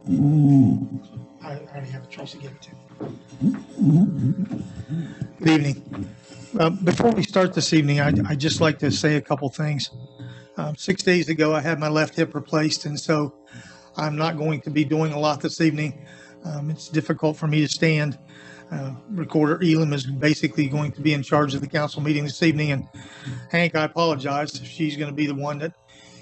I already have a choice to give it to. Good evening. Before we start this evening, I'd just like to say a couple things. 6 days ago, I had my left hip replaced, and so I'm not going to be doing a lot this evening. It's difficult for me to stand. Recorder Elam is basically going to be in charge of the council meeting this evening, and Hank, I apologize. She's going to be the one that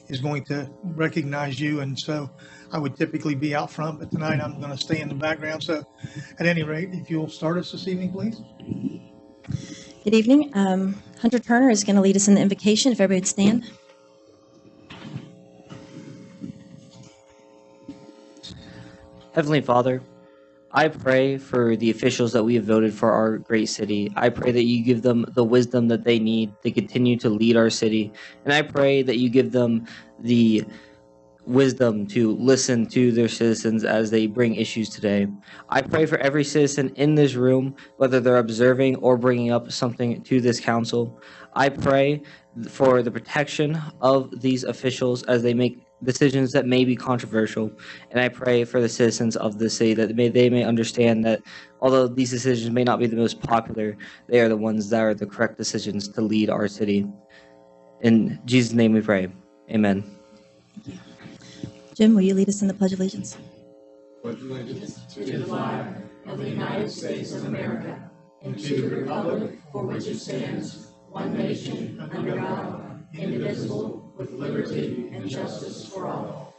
is going to recognize you, and so I would typically be out front, but tonight I'm going to stay in the background. So at any rate, if you'll start us this evening, please. Good evening. Hunter Turner is going to lead us in the invocation. If everybody would stand. Heavenly Father, I pray for the officials that we have voted for our great city. I pray that you give them the wisdom that they need to continue to lead our city. And I pray that you give them the wisdom to listen to their citizens as they bring issues today. I pray for every citizen in this room, whether they're observing or bringing up something to this council. I pray for the protection of these officials as they make decisions that may be controversial, and I pray for the citizens of the city that they may understand that although these decisions may not be the most popular, they are the ones that are the correct decisions to lead our city. In Jesus' name we pray. Amen. Jim, will you lead us in the Pledge of Allegiance? Pledge allegiance to the flag of the United States of America and to the republic for which it stands, one nation, under God, indivisible, with liberty and justice for all.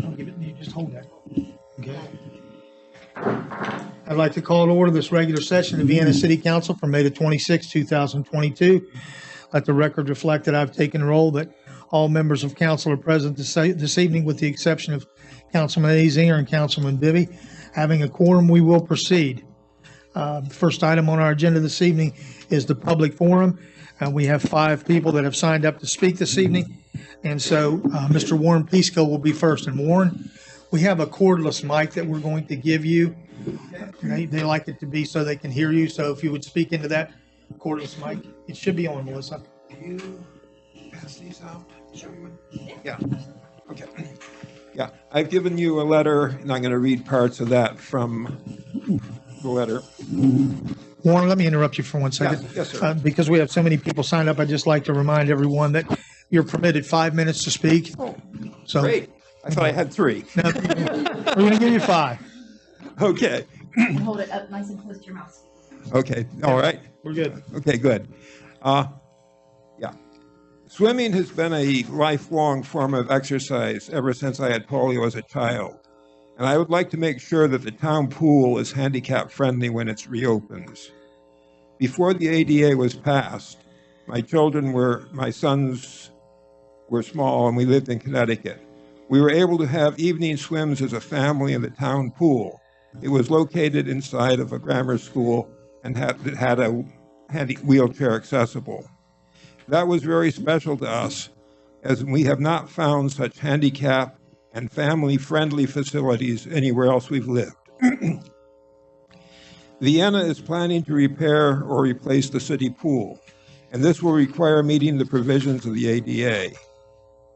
I'll give it to you. Just hold that. Okay. I'd like to call to order this regular session of Vienna City Council for May the 26th, 2022. Let the record reflect that I've taken roll that all members of council are present this evening with the exception of Councilman Azinger and Councilman Bibby. Having a quorum, we will proceed. The first item on our agenda this evening is the public forum. We have 5 people that have signed up to speak this evening. And so Mr. Warren Pisco will be first. And Warren, we have a cordless mic that we're going to give you. They like it to be so they can hear you. So if you would speak into that cordless mic, it should be on, Melissa. Do you pass these out? Sure you would. Yeah. Okay. Yeah, I've given you a letter, and I'm going to read parts of that from the letter. Warren, let me interrupt you for 1 second. Yes, sir. Because we have so many people signed up, I'd just like to remind everyone that you're permitted 5 minutes to speak. Oh, So great. I thought I had 3. No, we're going to give you 5. Okay. Hold it up nice and close to your mouth. Okay. All right. We're good. Okay, good. Yeah. Swimming has been a lifelong form of exercise ever since I had polio as a child. And I would like to make sure that the town pool is handicap friendly when it reopens. Before the ADA was passed, my sons were small and we lived in Connecticut. We were able to have evening swims as a family in the town pool. It was located inside of a grammar school and had a wheelchair accessible. That was very special to us, as we have not found such handicap and family-friendly facilities anywhere else we've lived. Vienna is planning to repair or replace the city pool, and this will require meeting the provisions of the ADA.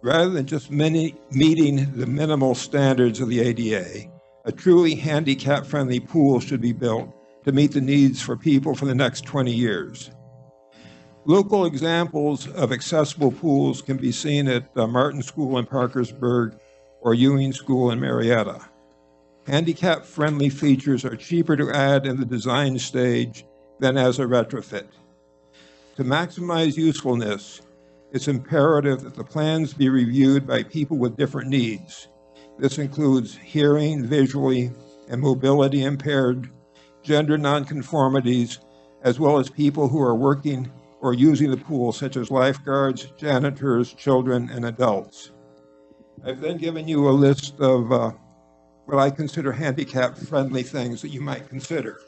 Rather than just meeting the minimal standards of the ADA, a truly handicap-friendly pool should be built to meet the needs for people for the next 20 years. Local examples of accessible pools can be seen at Martin School in Parkersburg or Ewing School in Marietta. Handicap-friendly features are cheaper to add in the design stage than as a retrofit. To maximize usefulness, it's imperative that the plans be reviewed by people with different needs. This includes hearing, visually, and mobility impaired, gender nonconformities, as well as people who are working or using the pool, such as lifeguards, janitors, children, and adults. I've then given you a list of what I consider handicap-friendly things that you might consider.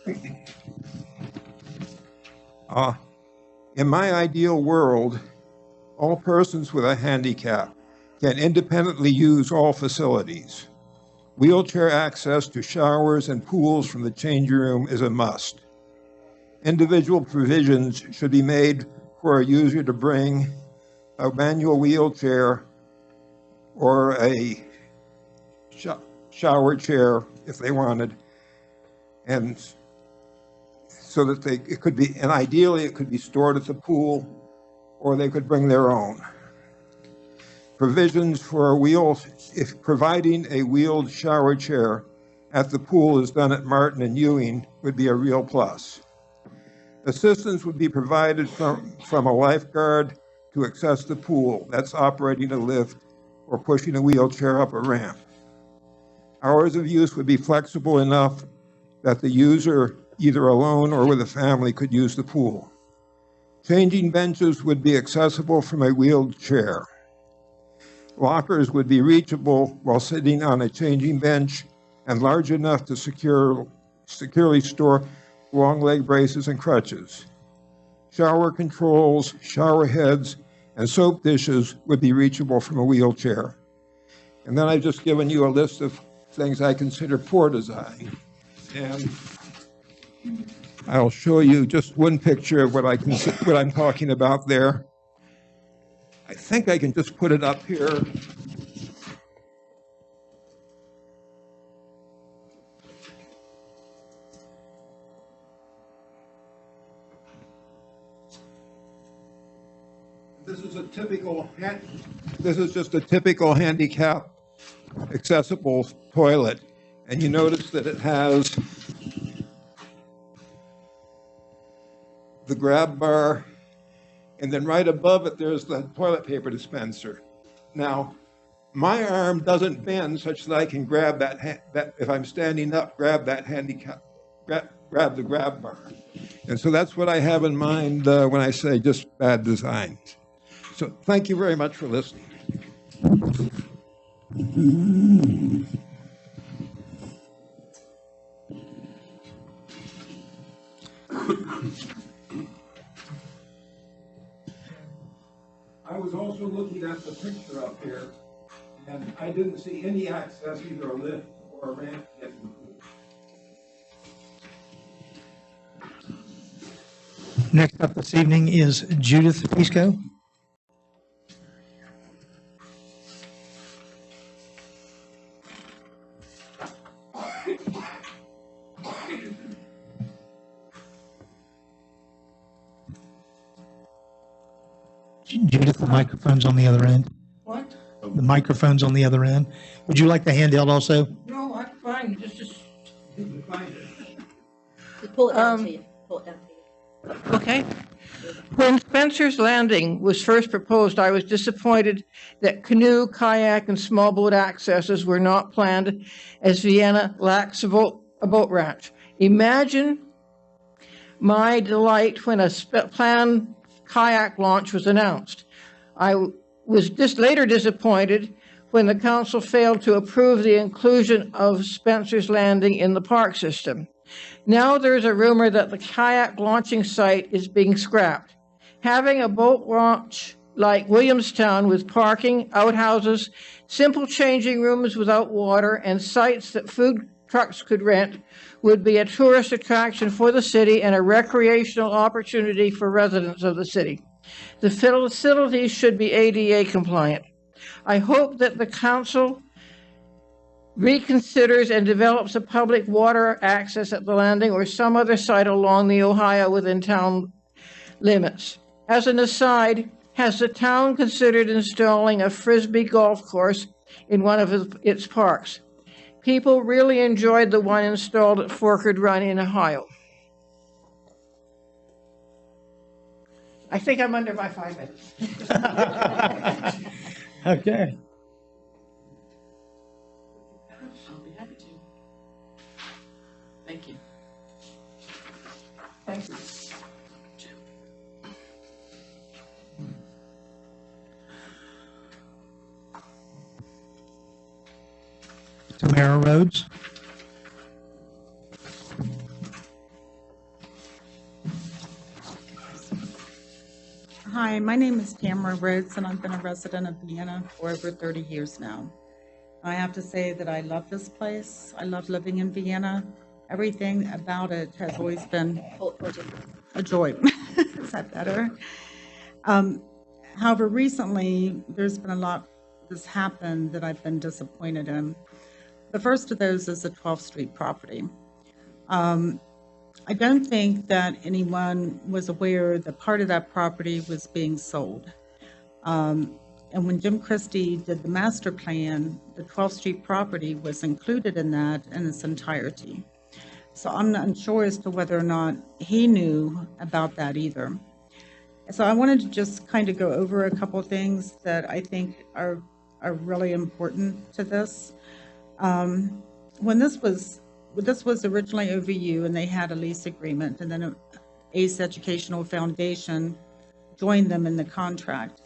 In my ideal world, all persons with a handicap can independently use all facilities. Wheelchair access to showers and pools from the changing room is a must. Individual provisions should be made for a user to bring a manual wheelchair or a shower chair if they wanted, and so that it could be, and ideally it could be stored at the pool, or they could bring their own. Provisions for if providing a wheeled shower chair at the pool is done at Martin and Ewing would be a real plus. Assistance would be provided from a lifeguard to access the pool. That's operating a lift or pushing a wheelchair up a ramp. Hours of use would be flexible enough that the user, either alone or with a family, could use the pool. Changing benches would be accessible from a wheeled chair. Lockers would be reachable while sitting on a changing bench and large enough to securely store long leg braces and crutches. Shower controls, shower heads, and soap dishes would be reachable from a wheelchair. And then I've just given you a list of things I consider poor design. And I'll show you just one picture of what I'm talking about there. I think I can just put it up here. This is just a typical handicap accessible toilet, and you notice that it has the grab bar, and then right above it there's the toilet paper dispenser. Now, my arm doesn't bend such that I can grab that if I'm standing up, grab that grab the grab bar. And so that's what I have in mind when I say just bad design. So thank you very much for listening. I was also looking at the picture up here, and I didn't see any access, either a lift or a ramp to get to the pool. Next up this evening is Judith Pisco. Judith, the microphone's on the other end. What? The microphone's on the other end. Would you like the handheld also? No, I'm fine. Just pull it down to you. Pull it down to you. Okay. When Spencer's Landing was first proposed, I was disappointed that canoe, kayak, and small boat accesses were not planned, as Vienna lacks a boat ramp. Imagine my delight when a planned kayak launch was announced. I was later disappointed when the council failed to approve the inclusion of Spencer's Landing in the park system. Now there's a rumor that the kayak launching site is being scrapped. Having a boat launch like Williamstown with parking, outhouses, simple changing rooms without water, and sites that food trucks could rent would be a tourist attraction for the city and a recreational opportunity for residents of the city. The facilities should be ADA compliant. I hope that the council reconsiders and develops a public water access at the landing or some other site along the Ohio within town limits. As an aside, has the town considered installing a Frisbee golf course in one of its parks? People really enjoyed the one installed at Forkard Run in Ohio. I think I'm under my 5 minutes. Okay. I'll be happy to. Thank you. Thank you. Tamara Rhodes. Hi, my name is Tamara Rhodes, and I've been a resident of Vienna for over 30 years now. I have to say that I love this place. I love living in Vienna. Everything about it has always been a joy. Is that better? However, recently, there's been a lot that's happened that I've been disappointed in. The first of those is the 12th Street property. I don't think that anyone was aware that part of that property was being sold. And when Jim Christie did the master plan, the 12th Street property was included in that in its entirety. So I'm not sure as to whether or not he knew about that either. So I wanted to just kind of go over a couple of things that I think are really important to this. When this was originally OVU and they had a lease agreement, and then ACE Educational Foundation joined them in the contract.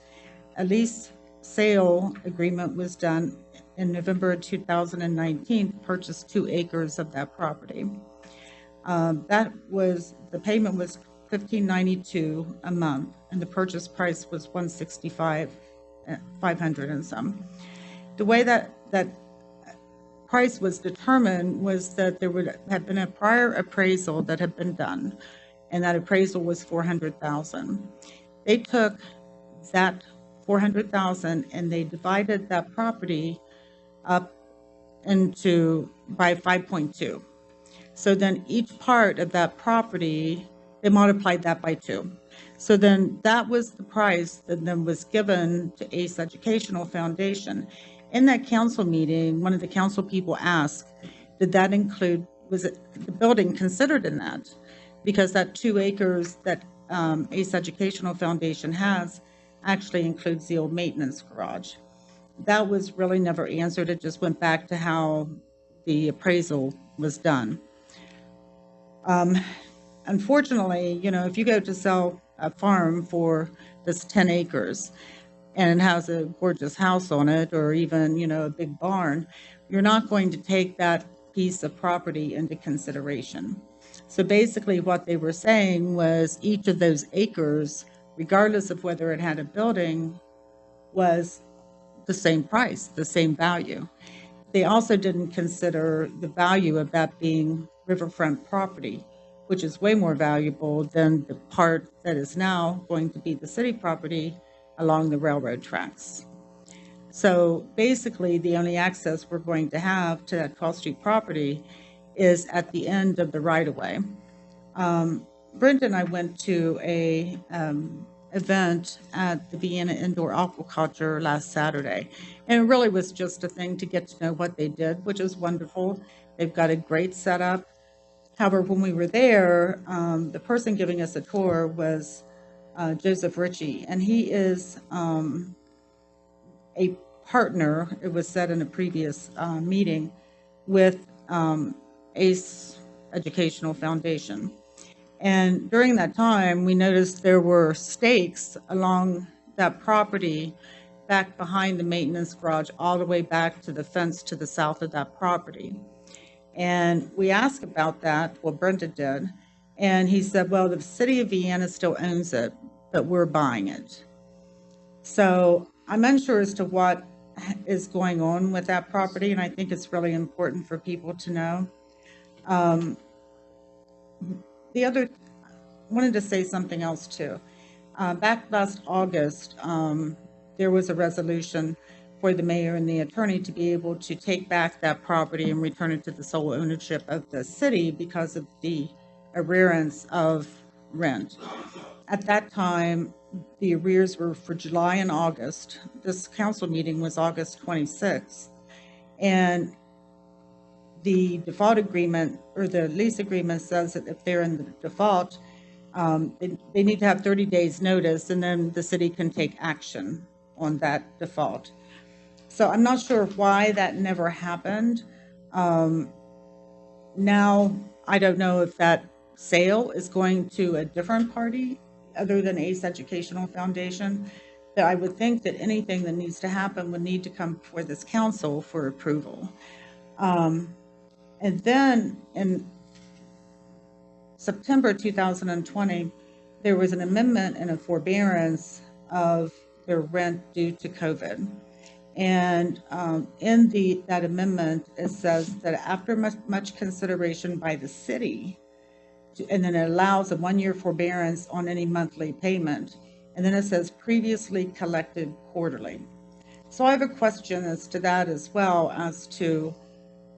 A lease sale agreement was done in November of 2019 to purchase 2 acres of that property. The payment was $1,592 a month, and the purchase price was $165,500 and some. The way that price was determined was that there would have been a prior appraisal that had been done, and that appraisal was $400,000. They took that $400,000 and they divided that property up by 5.2. So then each part of that property, they multiplied that by 2. So then that was the price that then was given to ACE Educational Foundation. In that council meeting, one of the council people asked, did that include, was it the building considered in that? Because that 2 acres that ACE Educational Foundation has actually includes the old maintenance garage. That was really never answered. It just went back to how the appraisal was done. Unfortunately, if you go to sell a farm for this 10 acres and it has a gorgeous house on it, or even, a big barn, you're not going to take that piece of property into consideration. So basically what they were saying was each of those acres, regardless of whether it had a building, was the same price, the same value. They also didn't consider the value of that being riverfront property, which is way more valuable than the part that is now going to be the city property along the railroad tracks. So basically, the only access we're going to have to that 12th Street property is at the end of the right-of-way. Brenda and I went to a event at the Vienna Indoor Aquaculture last Saturday, and it really was just a thing to get to know what they did, which is wonderful. They've got a great setup. However, when we were there, the person giving us a tour was Joseph Ritchie, and he is a partner, it was said in a previous meeting, with ACE Educational Foundation. And during that time, we noticed there were stakes along that property back behind the maintenance garage, all the way back to the fence to the south of that property. And we asked about that, well, Brenda did, and he said, well, the city of Vienna still owns it, but we're buying it. So I'm unsure as to what is going on with that property, and I think it's really important for people to know. I wanted to say something else too. Back last August, there was a resolution for the mayor and the attorney to be able to take back that property and return it to the sole ownership of the city because of the arrearance of rent. At that time, the arrears were for July and August. This council meeting was August 26th. And the default agreement, or the lease agreement, says that if they're in the default, they need to have 30 days notice, and then the city can take action on that default. So I'm not sure why that never happened. Now, I don't know if that sale is going to a different party other than ACE Educational Foundation. But I would think that anything that needs to happen would need to come before this council for approval. And then in September 2020, there was an amendment and a forbearance of their rent due to COVID. And in that amendment, it says that after much consideration by the city, and then it allows a 1-year forbearance on any monthly payment. And then it says previously collected quarterly. So I have a question as to that as well, as to,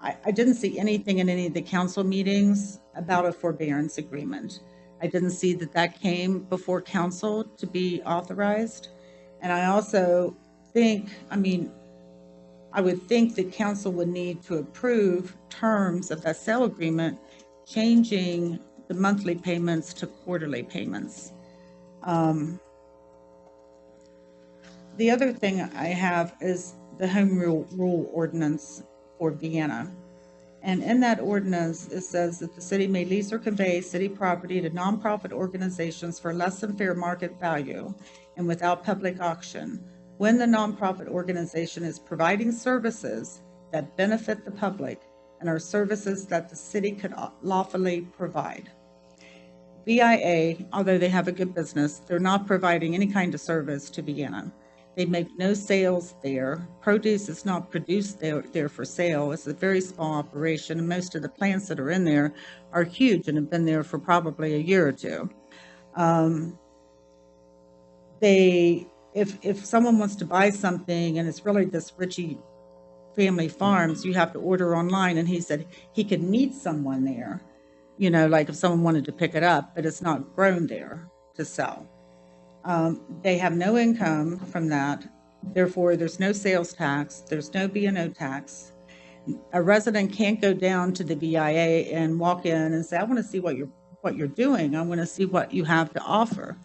I didn't see anything in any of the council meetings about a forbearance agreement. I didn't see that that came before council to be authorized. And I also think, I would think that council would need to approve terms of that sale agreement, changing the monthly payments to quarterly payments. The other thing I have is the home rule ordinance for Vienna. And in that ordinance, it says that the city may lease or convey city property to nonprofit organizations for less than fair market value and without public auction when the nonprofit organization is providing services that benefit the public and are services that the city could lawfully provide. VIA, although they have a good business, they're not providing any kind of service to Vienna. They make no sales there. Produce is not produced there for sale. It's a very small operation, and most of the plants that are in there are huge and have been there for probably a year or two. If someone wants to buy something and it's really this Ritchie family farms, you have to order online, and he said he could meet someone there, like if someone wanted to pick it up, but it's not grown there to sell. They have no income from that. Therefore, there's no sales tax. There's no B&O tax. A resident can't go down to the BIA and walk in and say, I want to see what you're doing. I want to see what you have to offer.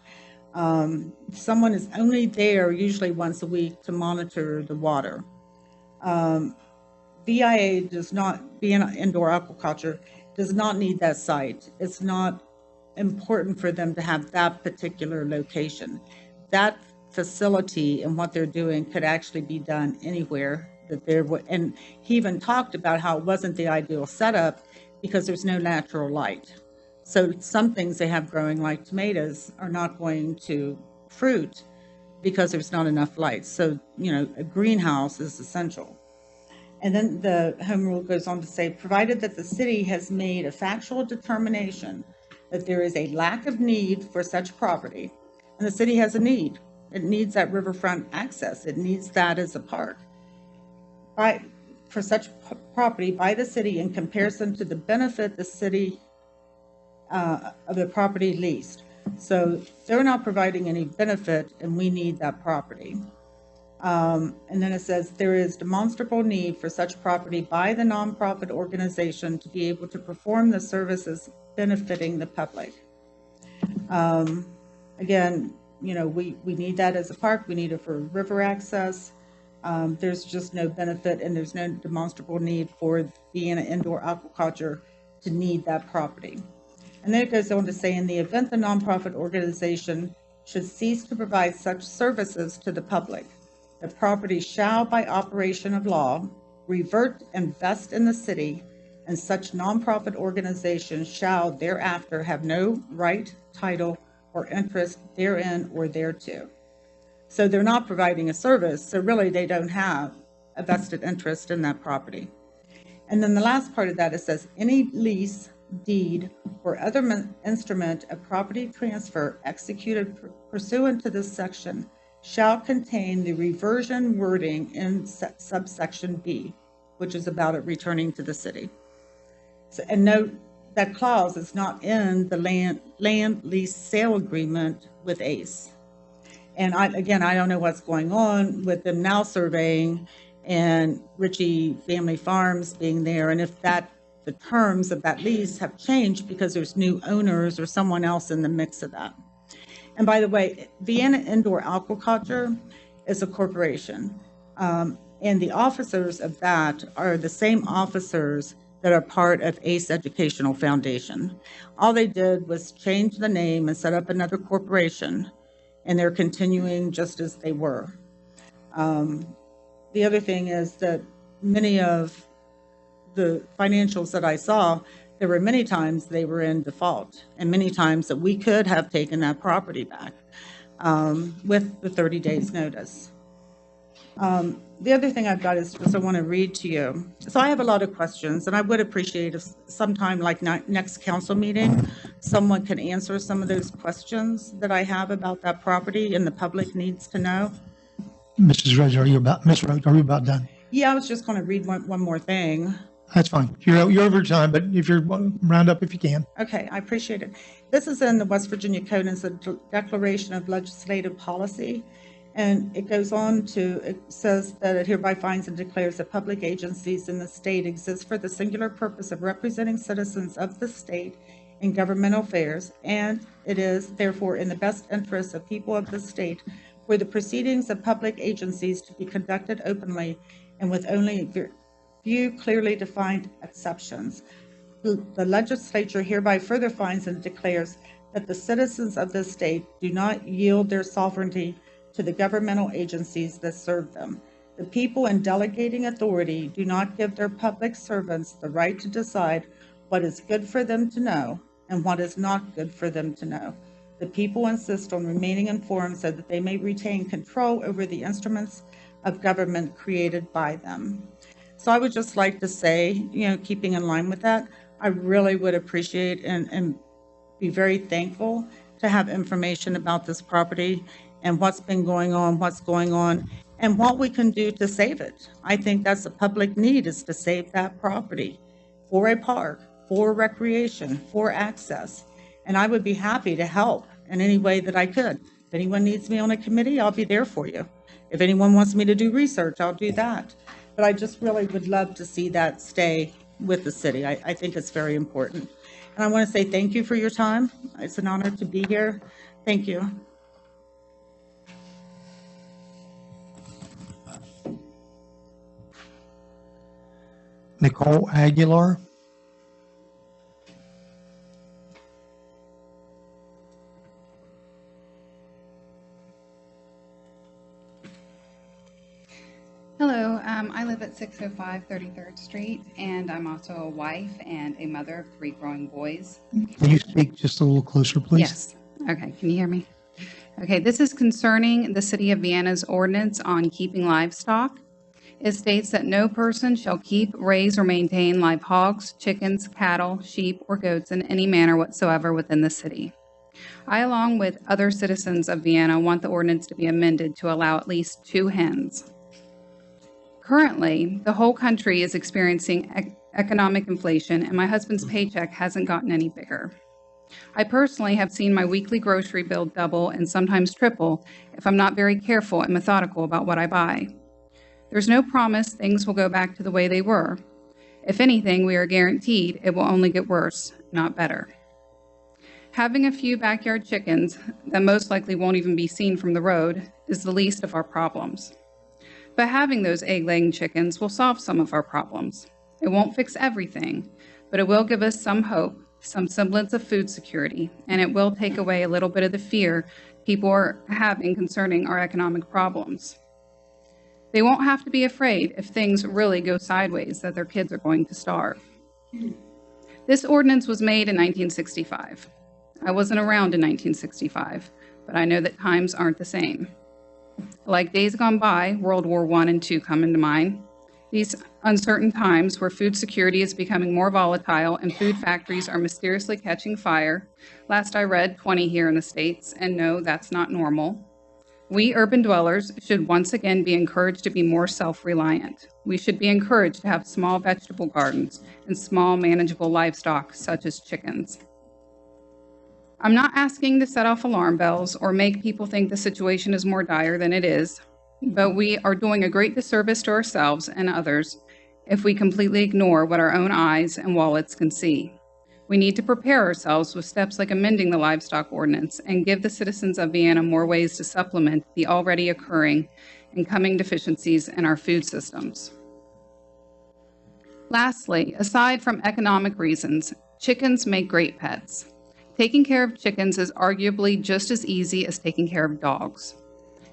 Someone is only there usually once a week to monitor the water. VIA does not, Vienna Indoor Aquaculture, does not need that site. It's not important for them to have that particular location. That facility and what they're doing could actually be done anywhere that there would, and he even talked about how it wasn't the ideal setup because there's no natural light. So some things they have growing, like tomatoes, are not going to fruit because there's not enough light. So, a greenhouse is essential. And then the home rule goes on to say, provided that the city has made a factual determination that there is a lack of need for such property, and the city has a need. It needs that riverfront access. It needs that as a park. For such property by the city in comparison to the benefit the city of the property leased. So they're not providing any benefit, and we need that property. And then it says there is demonstrable need for such property by the nonprofit organization to be able to perform the services benefiting the public. Again, we need that as a park. We need it for river access. There's just no benefit, and there's no demonstrable need for Vienna Indoor Aquaculture to need that property. And then it goes on to say, in the event the nonprofit organization should cease to provide such services to the public, the property shall, by operation of law, revert and vest in the city, and such nonprofit organization shall thereafter have no right, title, or interest therein or thereto. So they're not providing a service, so really they don't have a vested interest in that property. And then the last part of that, it says, any lease, deed, or other instrument of property transfer executed pursuant to this section shall contain the reversion wording in subsection B, which is about it returning to the city. So, and note that clause is not in the land lease sale agreement with ACE. And I don't know what's going on with them now surveying and Ritchie Family Farms being there, and if the terms of that lease have changed because there's new owners or someone else in the mix of that. And by the way, Vienna Indoor Aquaculture is a corporation, and the officers of that are the same officers that are part of ACE Educational Foundation. All they did was change the name and set up another corporation, and they're continuing just as they were. The other thing is that many of the financials that I saw, there were many times they were in default, and many times that we could have taken that property back with the 30 days notice. The other thing I've got is just I want to read to you. So I have a lot of questions, and I would appreciate if sometime like next council meeting, someone can answer some of those questions that I have about that property and the public needs to know. Mrs. Rhodes, Ms. Rhodes, are you about done? Yeah, I was just going to read one more thing. That's fine. You're over time, but if you're, round up if you can. Okay, I appreciate it. This is in the West Virginia Code, and it's a declaration of legislative policy. And it goes on to, it says that it hereby finds and declares that public agencies in the state exist for the singular purpose of representing citizens of the state in governmental affairs, and it is therefore in the best interest of people of the state for the proceedings of public agencies to be conducted openly and with only few clearly defined exceptions. The legislature hereby further finds and declares that the citizens of the state do not yield their sovereignty to the governmental agencies that serve them. The people in delegating authority do not give their public servants the right to decide what is good for them to know and what is not good for them to know. The people insist on remaining informed so that they may retain control over the instruments of government created by them. So I would just like to say, keeping in line with that, I really would appreciate and be very thankful to have information about this property and what's been going on, what's going on, and what we can do to save it. I think that's a public need, is to save that property for a park, for recreation, for access. And I would be happy to help in any way that I could. If anyone needs me on a committee, I'll be there for you. If anyone wants me to do research, I'll do that. But I just really would love to see that stay with the city. I think it's very important. And I want to say thank you for your time. It's an honor to be here. Thank you. Nicole Aguilar. Hello, I live at 605 33rd Street, and I'm also a wife and a mother of 3 growing boys. Can you speak just a little closer, please? Yes. Okay, can you hear me? Okay, this is concerning the City of Vienna's ordinance on keeping livestock. It states that no person shall keep, raise, or maintain live hogs, chickens, cattle, sheep, or goats in any manner whatsoever within the city. I, along with other citizens of Vienna, want the ordinance to be amended to allow at least 2 hens. Currently, the whole country is experiencing economic inflation, and my husband's paycheck hasn't gotten any bigger. I personally have seen my weekly grocery bill double and sometimes triple if I'm not very careful and methodical about what I buy. There's no promise things will go back to the way they were. If anything, we are guaranteed it will only get worse, not better. Having a few backyard chickens that most likely won't even be seen from the road is the least of our problems. But having those egg-laying chickens will solve some of our problems. It won't fix everything, but it will give us some hope, some semblance of food security, and it will take away a little bit of the fear people are having concerning our economic problems. They won't have to be afraid if things really go sideways that their kids are going to starve. This ordinance was made in 1965. I wasn't around in 1965, but I know that times aren't the same. Like days gone by, World War I and II come into mind. These uncertain times where food security is becoming more volatile and food factories are mysteriously catching fire. Last I read, 20 here in the States, and no, that's not normal. We urban dwellers should once again be encouraged to be more self-reliant. We should be encouraged to have small vegetable gardens and small manageable livestock such as chickens. I'm not asking to set off alarm bells or make people think the situation is more dire than it is, but we are doing a great disservice to ourselves and others if we completely ignore what our own eyes and wallets can see. We need to prepare ourselves with steps like amending the livestock ordinance and give the citizens of Vienna more ways to supplement the already occurring and coming deficiencies in our food systems. Lastly, aside from economic reasons, chickens make great pets. Taking care of chickens is arguably just as easy as taking care of dogs.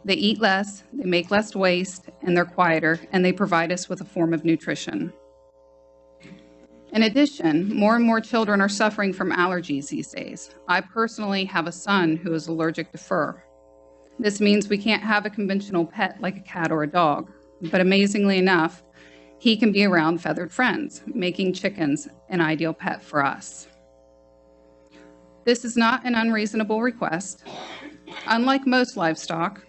They eat less, they make less waste, and they're quieter, and they provide us with a form of nutrition. In addition, more and more children are suffering from allergies these days. I personally have a son who is allergic to fur. This means we can't have a conventional pet like a cat or a dog, but amazingly enough, he can be around feathered friends, making chickens an ideal pet for us. This is not an unreasonable request. Unlike most livestock,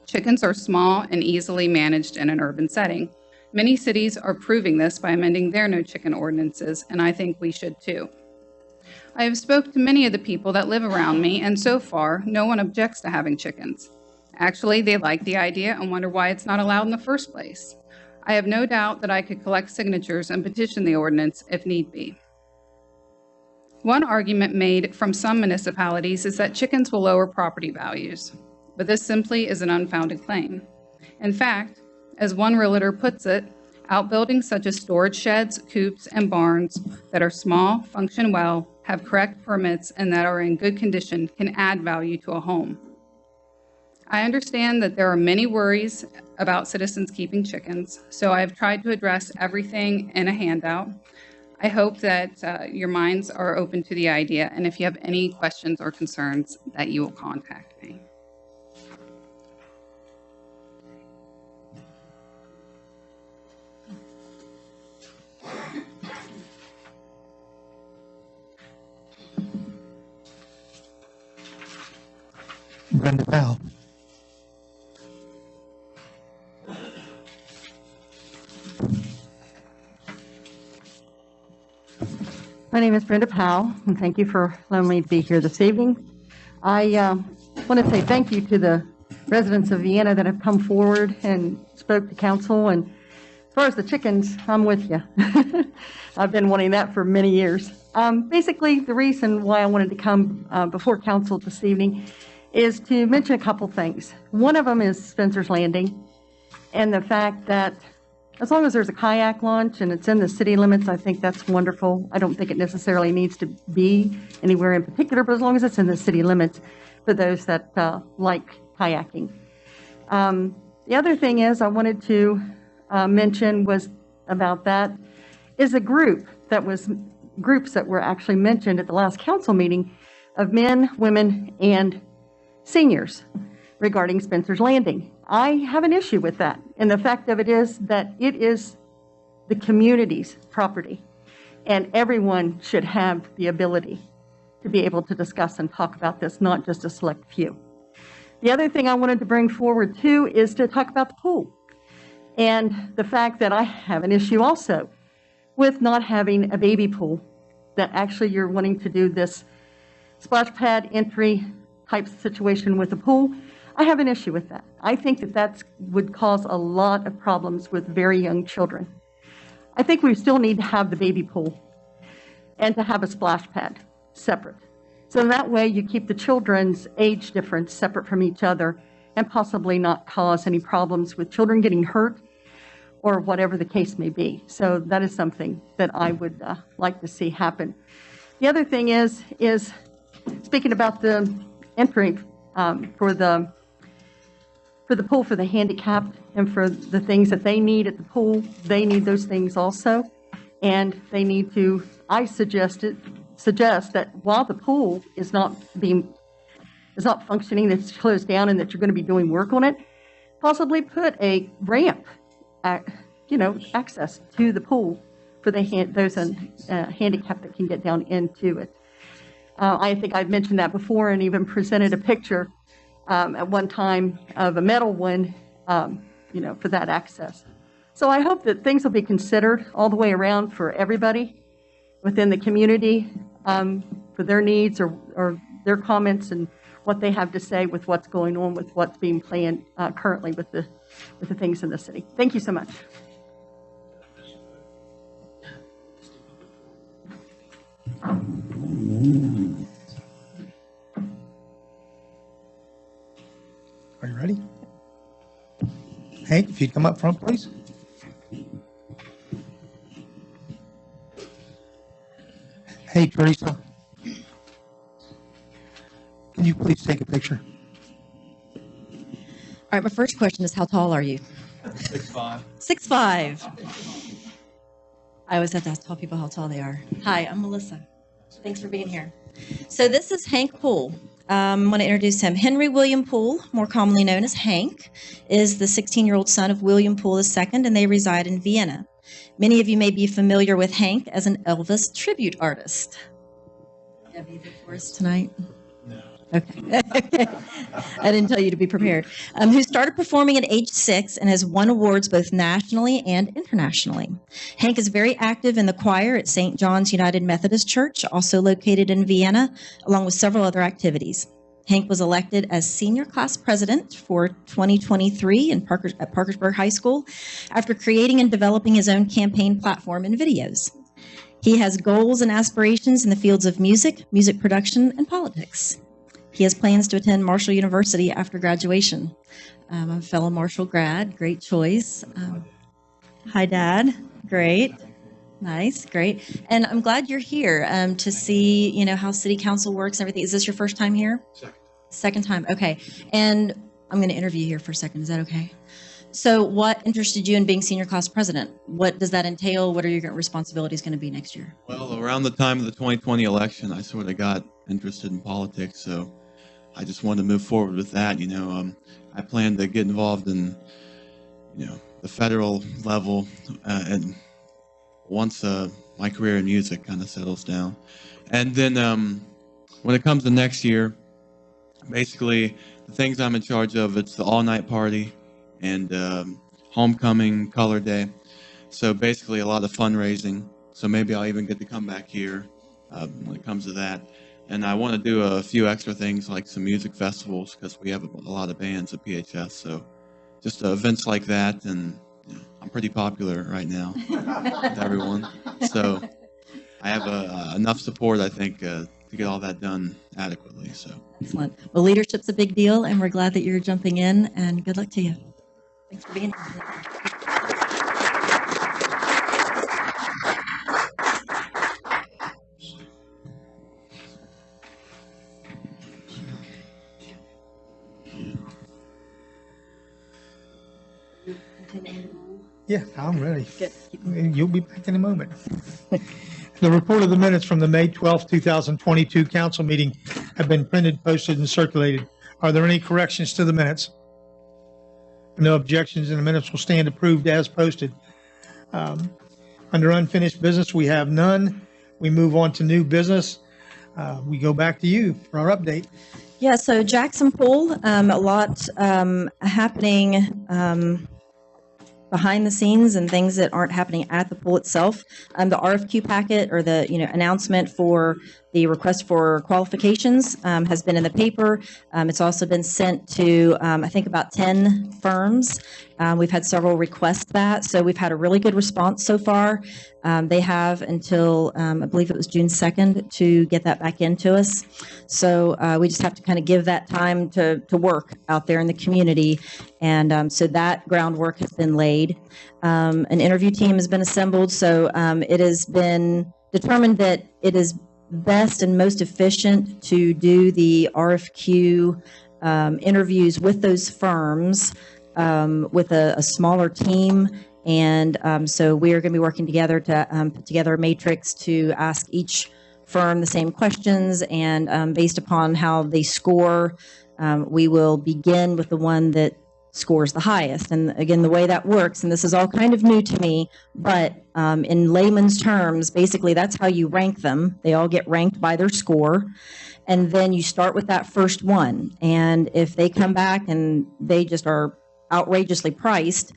chickens are small and easily managed in an urban setting. Many cities are proving this by amending their no chicken ordinances, and I think we should too. I have spoken to many of the people that live around me, and so far, no one objects to having chickens. Actually, they like the idea and wonder why it's not allowed in the first place. I have no doubt that I could collect signatures and petition the ordinance if need be. One argument made from some municipalities is that chickens will lower property values, but this simply is an unfounded claim. In fact, as one realtor puts it, outbuildings such as storage sheds, coops, and barns that are small, function well, have correct permits, and that are in good condition can add value to a home. I understand that there are many worries about citizens keeping chickens, so I have tried to address everything in a handout. I hope that your minds are open to the idea, and if you have any questions or concerns, that you will contact me. Brenda Powell. My name is Brenda Powell, and thank you for allowing me to be here this evening. I want to say thank you to the residents of Vienna that have come forward and spoke to council. And as far as the chickens, I'm with you. I've been wanting that for many years. Basically, the reason why I wanted to come before council this evening is to mention a couple things. One of them is Spencer's Landing and the fact that as long as there's a kayak launch and it's in the city limits, I think that's wonderful. I don't think it necessarily needs to be anywhere in particular, but as long as it's in the city limits for those that like kayaking. The other thing is I wanted to mention was about that is a groups that were actually mentioned at the last council meeting of men, women, and seniors regarding Spencer's Landing. I have an issue with that. And the fact of it is that it is the community's property. And everyone should have the ability to be able to discuss and talk about this, not just a select few. The other thing I wanted to bring forward too is to talk about the pool. And the fact that I have an issue also with not having a baby pool, that actually you're wanting to do this splash pad entry type situation with a pool. I have an issue with that. I think that would cause a lot of problems with very young children. I think we still need to have the baby pool and to have a splash pad separate. So that way you keep the children's age difference separate from each other and possibly not cause any problems with children getting hurt or whatever the case may be. So that is something that I would like to see happen. The other thing is speaking about the entry for the pool for the handicapped and for the things that they need at the pool, they need those things also. And they need to, I suggest that while the pool is not functioning, that's closed down and that you're going to be doing work on it, possibly put a ramp, access to the pool for those handicapped that can get down into it. I think I've mentioned that before and even presented a picture at one time of a metal one, for that access. So I hope that things will be considered all the way around for everybody within the community for their needs or their comments and what they have to say with what's going on with what's being planned currently with the things in the city. Thank you so much. Are you ready? Hank, if you'd come up front, please. Hey, Teresa. Can you please take a picture? All right, my first question is, how tall are you? 6'5". 6'5". I always have to ask tall people how tall they are. Hi, I'm Melissa. Thanks for being here. So this is Hank Poole. I want to introduce him. Henry William Poole, more commonly known as Hank, is the 16-year-old son of William Poole II, and they reside in Vienna. Many of you may be familiar with Hank as an Elvis tribute artist. have anything for us tonight? No. Okay. I didn't tell you to be prepared. Who started performing at age 6 and has won awards both nationally and internationally. Hank is very active in the choir at St. John's United Methodist Church, also located in Vienna, along with several other activities. Hank was elected as senior class president for 2023 at Parkersburg High School after creating and developing his own campaign platform and videos. He has goals and aspirations in the fields of music, music production, and politics. He has plans to attend Marshall University after graduation. I'm a fellow Marshall grad, great choice. Hi, Dad. Great. Nice, great. And I'm glad you're here to see, how city council works and everything. Is this your first time here? Second time, okay. And I'm going to interview you here for a second. Is that okay? So what interested you in being senior class president? What does that entail? What are your responsibilities going to be next year? Well, around the time of the 2020 election, I sort of got interested in politics, so I just wanted to move forward with that. I plan to get involved in, the federal level, and once my career in music kind of settles down. And then when it comes to next year, basically the things I'm in charge of, it's the all-night party and homecoming, color day. So basically a lot of fundraising. So maybe I'll even get to come back here when it comes to that. And I want to do a few extra things like some music festivals because we have a lot of bands at PHS. So just events like that. And I'm pretty popular right now with everyone. So I have enough support, I think, to get all that done adequately. So excellent. Well, leadership's a big deal, and we're glad that you're jumping in, and good luck to you. Thanks for being here. Yeah, I'm ready. Good. You'll be back in a moment. The report of the minutes from the May 12th, 2022 council meeting have been printed, posted, and circulated. Are there any corrections to the minutes? No objections, and the minutes will stand approved as posted. Under unfinished business, we have none. We move on to new business. We go back to you for our update. Yeah, so Jackson Poole, a lot happening behind the scenes and things that aren't happening at the pool itself. The RFQ packet, or the announcement for the request for qualifications, has been in the paper. It's also been sent to I think about 10 firms. We've had several request that, so we've had a really good response so far. They have until I believe it was June 2nd to get that back into us. So we just have to kind of give that time to work out there in the community. And so that groundwork has been laid. An interview team has been assembled. So it has been determined that it is best and most efficient to do the RFQ interviews with those firms with a smaller team. And so we are going to be working together to put together a matrix to ask each firm the same questions. And based upon how they score, we will begin with the one that scores the highest. And again, the way that works, and this is all kind of new to me, but in layman's terms, basically that's how you rank them. They all get ranked by their score. And then you start with that first one. And if they come back and they just are outrageously priced,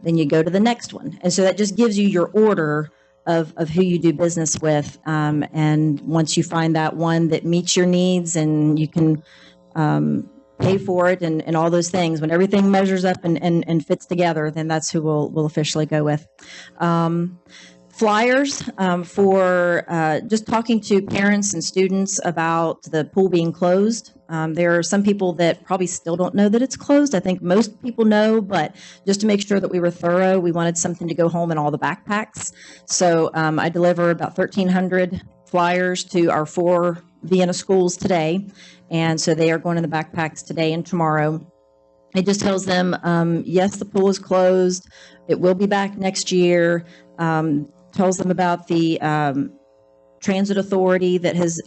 then you go to the next one. And so that just gives you your order of who you do business with. And once you find that one that meets your needs and you can pay for it and all those things, when everything measures up and fits together, then that's who we'll officially go with. Flyers for just talking to parents and students about the pool being closed. There are some people that probably still don't know that it's closed. I think most people know, but just to make sure that we were thorough, we wanted something to go home in all the backpacks. So I deliver about 1,300 flyers to our 4 Vienna schools today. And so they are going in the backpacks today and tomorrow. It just tells them, yes, the pool is closed. It will be back next year. Tells them about the transit authority that has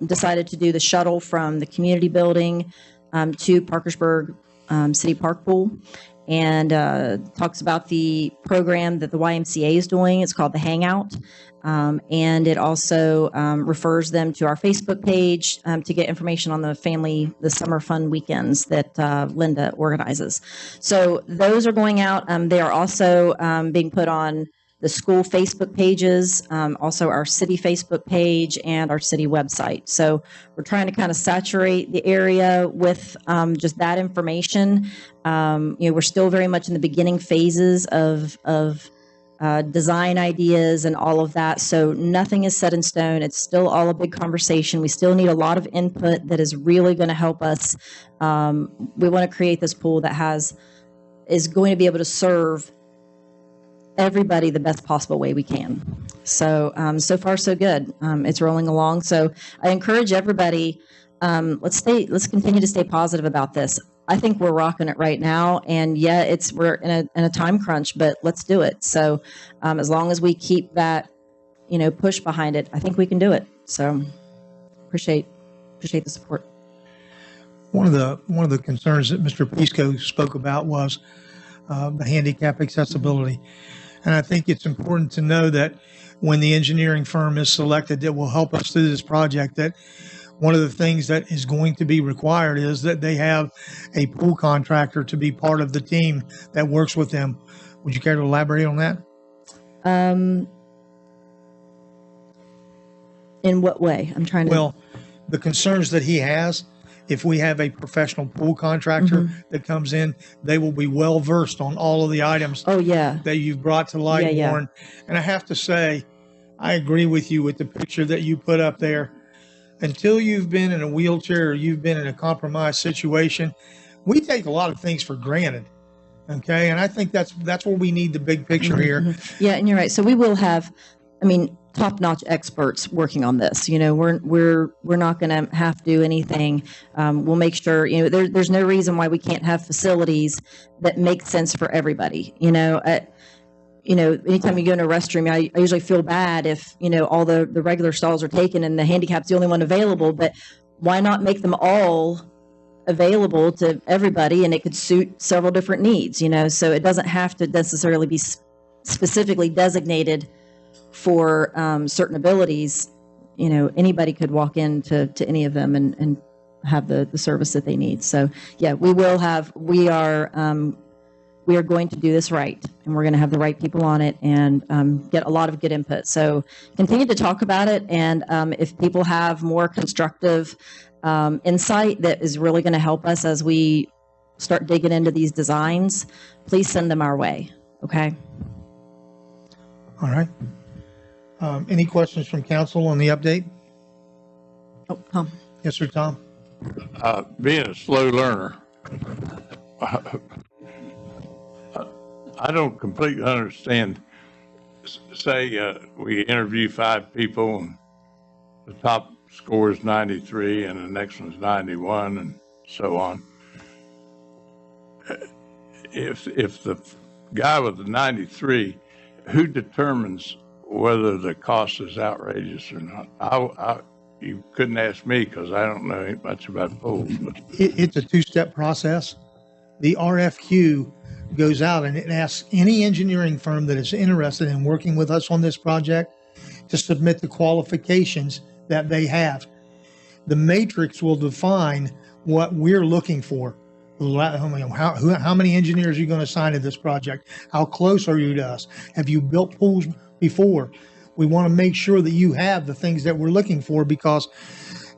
decided to do the shuttle from the community building to Parkersburg City Park Pool, and talks about the program that the YMCA is doing. It's called the Hangout. And it also refers them to our Facebook page to get information on the summer fun weekends that Linda organizes. So those are going out. They are also being put on the school Facebook pages, also our city Facebook page and our city website. So we're trying to kind of saturate the area with just that information. We're still very much in the beginning phases of design ideas and all of that. So nothing is set in stone. It's still all a big conversation. We still need a lot of input that is really going to help us. We want to create this pool that is going to be able to serve everybody the best possible way we can. So, so far so good. It's rolling along. So I encourage everybody, let's continue to stay positive about this. I think we're rocking it right now, and yeah, we're in a time crunch, but let's do it. So, as long as we keep that, push behind it, I think we can do it. So, appreciate the support. One of the concerns that Mr. Pisco spoke about was the handicap accessibility, and I think it's important to know that when the engineering firm is selected that will help us through this project, that one of the things that is going to be required is that they have a pool contractor to be part of the team that works with them. Would you care to elaborate on that? In what way? I'm trying to. Well, the concerns that he has, if we have a professional pool contractor that comes in, they will be well versed on all of the items that you've brought to light, Warren. And I have to say, I agree with you with the picture that you put up there. Until you've been in a wheelchair or you've been in a compromised situation, we take a lot of things for granted. Okay. And I think that's where we need the big picture here. Yeah. And you're right. So we will have, top-notch experts working on this. We're not going to have to do anything. We'll make sure, there's no reason why we can't have facilities that make sense for everybody. Anytime you go in a restroom, I usually feel bad if, all the regular stalls are taken and the handicap's the only one available, but why not make them all available to everybody, and it could suit several different needs, so it doesn't have to necessarily be specifically designated for certain abilities. Anybody could walk into any of them and have the service that they need. So yeah, we are going to do this right, and we're going to have the right people on it and get a lot of good input. So continue to talk about it, and if people have more constructive insight that is really going to help us as we start digging into these designs, please send them our way. Okay. All right. Any questions from council on the update? Oh, Tom. Yes, sir, Tom. Being a slow learner, I don't completely understand. Say we interview 5 people and the top score is 93 and the next one's 91 and so on. If the guy with the 93, who determines whether the cost is outrageous or not? You couldn't ask me because I don't know much about pools. But it's a 2-step process. The RFQ goes out and it asks any engineering firm that is interested in working with us on this project to submit the qualifications that they have. The matrix will define what we're looking for. How many engineers are you going to assign to this project? How close are you to us? Have you built pools before? We want to make sure that you have the things that we're looking for, because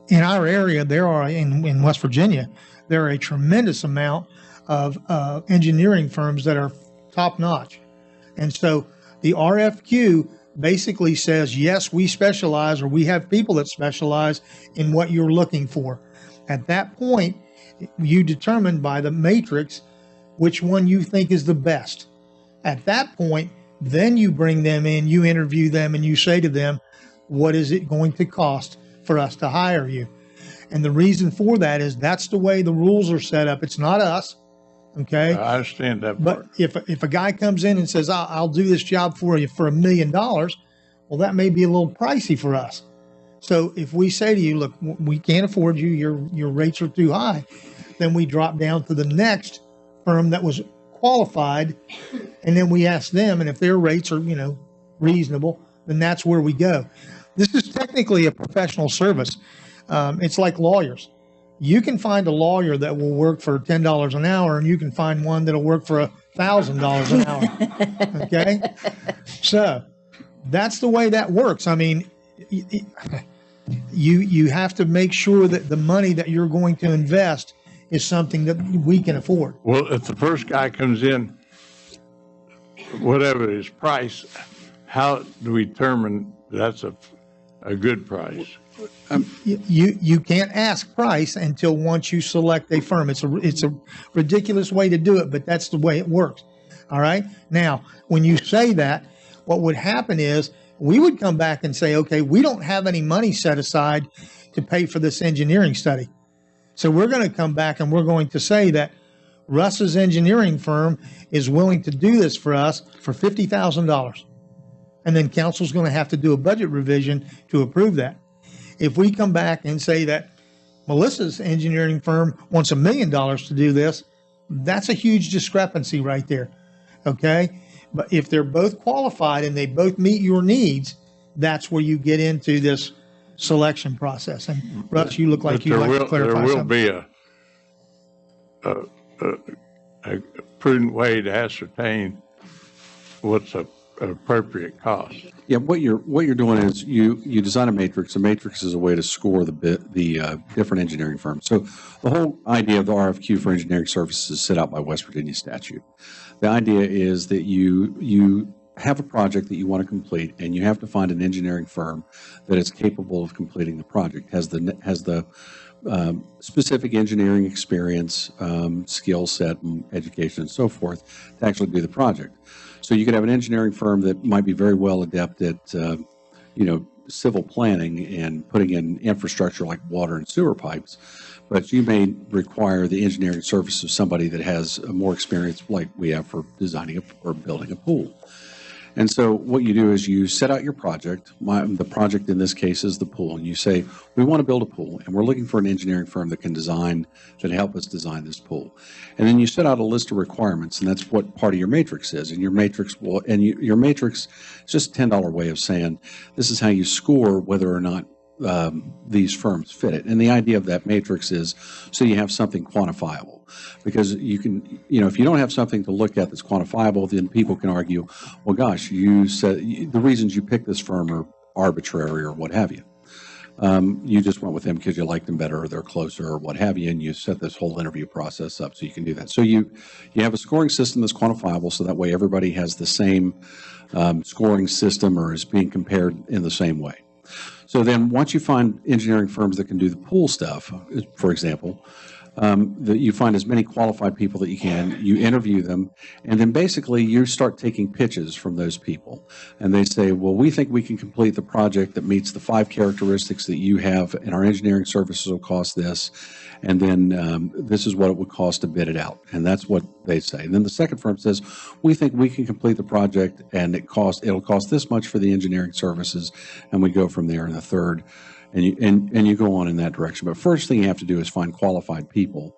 in our area, in West Virginia, there are a tremendous amount of engineering firms that are top notch. And so the RFQ basically says, yes, we specialize, or we have people that specialize in what you're looking for. At that point, you determine by the matrix which one you think is the best. At that point, then you bring them in, you interview them, and you say to them, what is it going to cost for us to hire you? And the reason for that is that's the way the rules are set up. It's not us. Okay. I understand that part. But if a guy comes in and says, I'll do this job for you for $1 million, well, that may be a little pricey for us. So if we say to you, look, we can't afford you, your rates are too high, then we drop down to the next firm that was qualified, and then we ask them, and if their rates are, reasonable, then that's where we go. This is technically a professional service. It's like lawyers. You can find a lawyer that will work for $10 an hour, and you can find one that'll work for $1,000 an hour. Okay? So that's the way that works. I mean, you have to make sure that the money that you're going to invest is something that we can afford. Well, if the first guy comes in, whatever his price, how do we determine that's a good price? You can't ask price until once you select a firm. It's a ridiculous way to do it, but that's the way it works. All right. Now, when you say that, what would happen is we would come back and say, okay, we don't have any money set aside to pay for this engineering study. So we're going to come back and we're going to say that Russ's engineering firm is willing to do this for us for $50,000. And then council's going to have to do a budget revision to approve that. If we come back and say that Melissa's engineering firm wants $1 million to do this, that's a huge discrepancy right there. Okay? But if they're both qualified and they both meet your needs, that's where you get into this selection process. And Russ, you look like you'd like to clarify something. There will be a prudent way to ascertain what's an appropriate cost. Yeah, what you're doing is you design a matrix. A matrix is a way to score the different engineering firms. So the whole idea of the RFQ for engineering services is set out by West Virginia statute. The idea is that you have a project that you want to complete, and you have to find an engineering firm that is capable of completing the project, has the specific engineering experience, skill set, and education, and so forth to actually do the project. So you could have an engineering firm that might be very well adept at, civil planning and putting in infrastructure like water and sewer pipes, but you may require the engineering service of somebody that has more experience, like we have for designing or building a pool. And so what you do is you set out your project. The project in this case is the pool. And you say, we want to build a pool, and we're looking for an engineering firm that can help us design this pool. And then you set out a list of requirements, and that's what part of your matrix is. And your matrix your matrix is just a $10 way of saying, this is how you score whether or not these firms fit it. And the idea of that matrix is so you have something quantifiable. Because you can, if you don't have something to look at that's quantifiable, then people can argue, well, gosh, you said the reasons you picked this firm are arbitrary or what have you. You just went with them because you liked them better or they're closer or what have you, and you set this whole interview process up so you can do that. So you have a scoring system that's quantifiable, so that way everybody has the same scoring system or is being compared in the same way. So then once you find engineering firms that can do the pool stuff, for example, that you find as many qualified people that you can, you interview them, and then basically you start taking pitches from those people. And they say, well, we think we can complete the project that meets the 5 characteristics that you have, and our engineering services will cost this, and then this is what it would cost to bid it out. And that's what they say. And then the second firm says, we think we can complete the project, and it'll cost this much for the engineering services, and we go from there. And the third, and you go on in that direction. But first thing you have to do is find qualified people,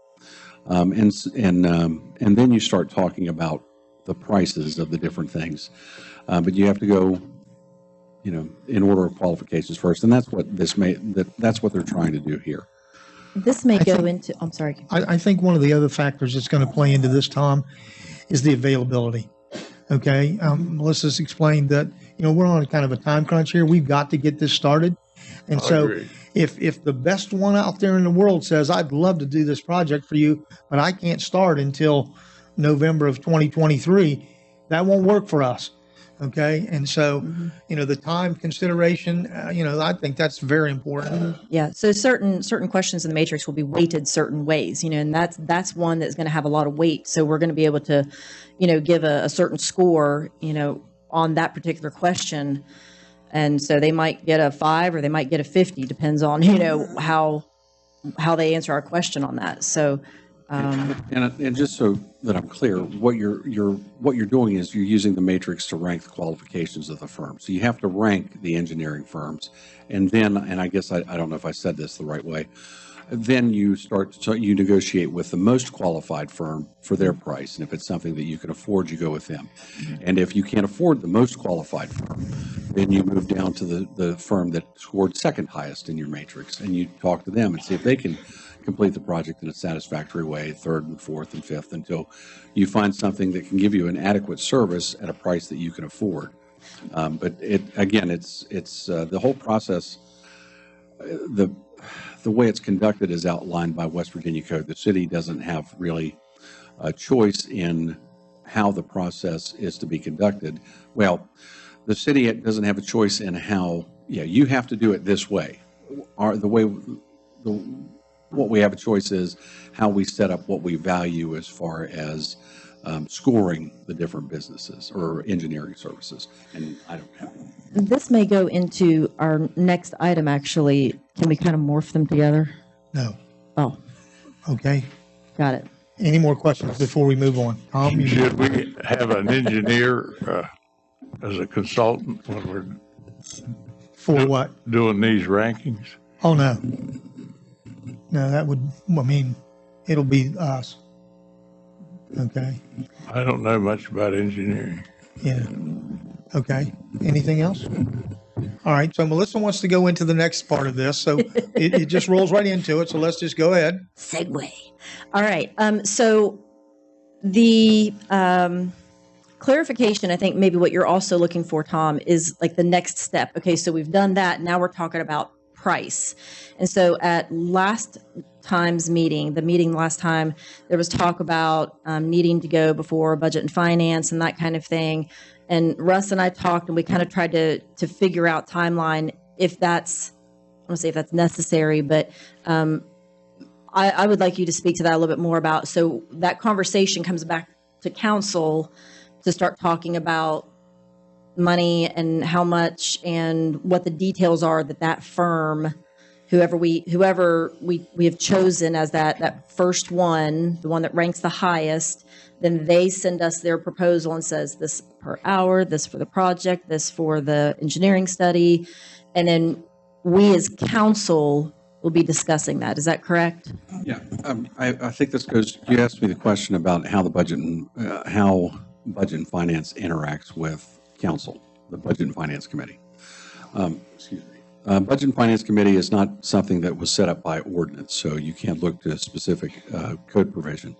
and then you start talking about the prices of the different things. But you have to go, in order of qualifications first, and that's what that's what they're trying to do here. This may go into. I'm sorry. I think one of the other factors that's going to play into this, Tom, is the availability. Okay, Melissa's explained that we're on kind of a time crunch here. We've got to get this started. And so if the best one out there in the world says, I'd love to do this project for you, but I can't start until November of 2023, that won't work for us. Okay. And so, the time consideration, I think that's very important. Yeah. So certain questions in the matrix will be weighted certain ways, and that's one that's going to have a lot of weight. So we're going to be able to, give a certain score, on that particular question. And so they might get a 5 or they might get a 50, depends on, how they answer our question on that. So, and just so that I'm clear, what you're doing is you're using the matrix to rank the qualifications of the firm. So you have to rank the engineering firms, and then, and I guess I don't know if I said this the right way, Then you you negotiate with the most qualified firm for their price. And if it's something that you can afford, you go with them. And if you can't afford the most qualified firm, then you move down to the firm that scored second highest in your matrix, and you talk to them and see if they can complete the project in a satisfactory way, third and fourth and fifth, until you find something that can give you an adequate service at a price that you can afford. But it's the whole process. The way it's conducted is outlined by West Virginia Code. The city doesn't have really a choice in how the process is to be conducted. Well, the city doesn't have a choice in how, you have to do it this way. What we have a choice is how we set up what we value as far as scoring the different businesses or engineering services. And I don't have. This may go into our next item, actually. Can we kind of morph them together? No. Oh, Okay. got it. Any more questions before we move on? Tom, Should we have an engineer as a consultant when we're for what? doing these rankings? Oh, no. No, that would, it'll be us. Okay. I don't know much about engineering. Yeah. Okay. Anything else? All right. So Melissa wants to go into the next part of this. So it just rolls right into it. So let's just go ahead. Segue. All right. So the clarification, I think maybe what you're also looking for, Tom, is like the next step. Okay. So we've done that. Now we're talking about price. And so at last time's meeting, last time, there was talk about needing to go before budget and finance and that kind of thing. And Russ and I talked, and we kind of tried to figure out timeline if that's, I don't say if that's necessary, but I would like you to speak to that a little bit more about, so that conversation comes back to council to start talking about money and how much and what the details are that firm, whoever we have chosen as that first one, the one that ranks the highest, then they send us their proposal and says this per hour, this for the project, this for the engineering study, and then we as council will be discussing that. Is that correct? Yeah, I think this goes. You asked me the question about how the budget and finance interacts with council, the Budget and Finance Committee. Excuse me. Budget and Finance Committee is not something that was set up by ordinance, so you can't look to a specific code provision.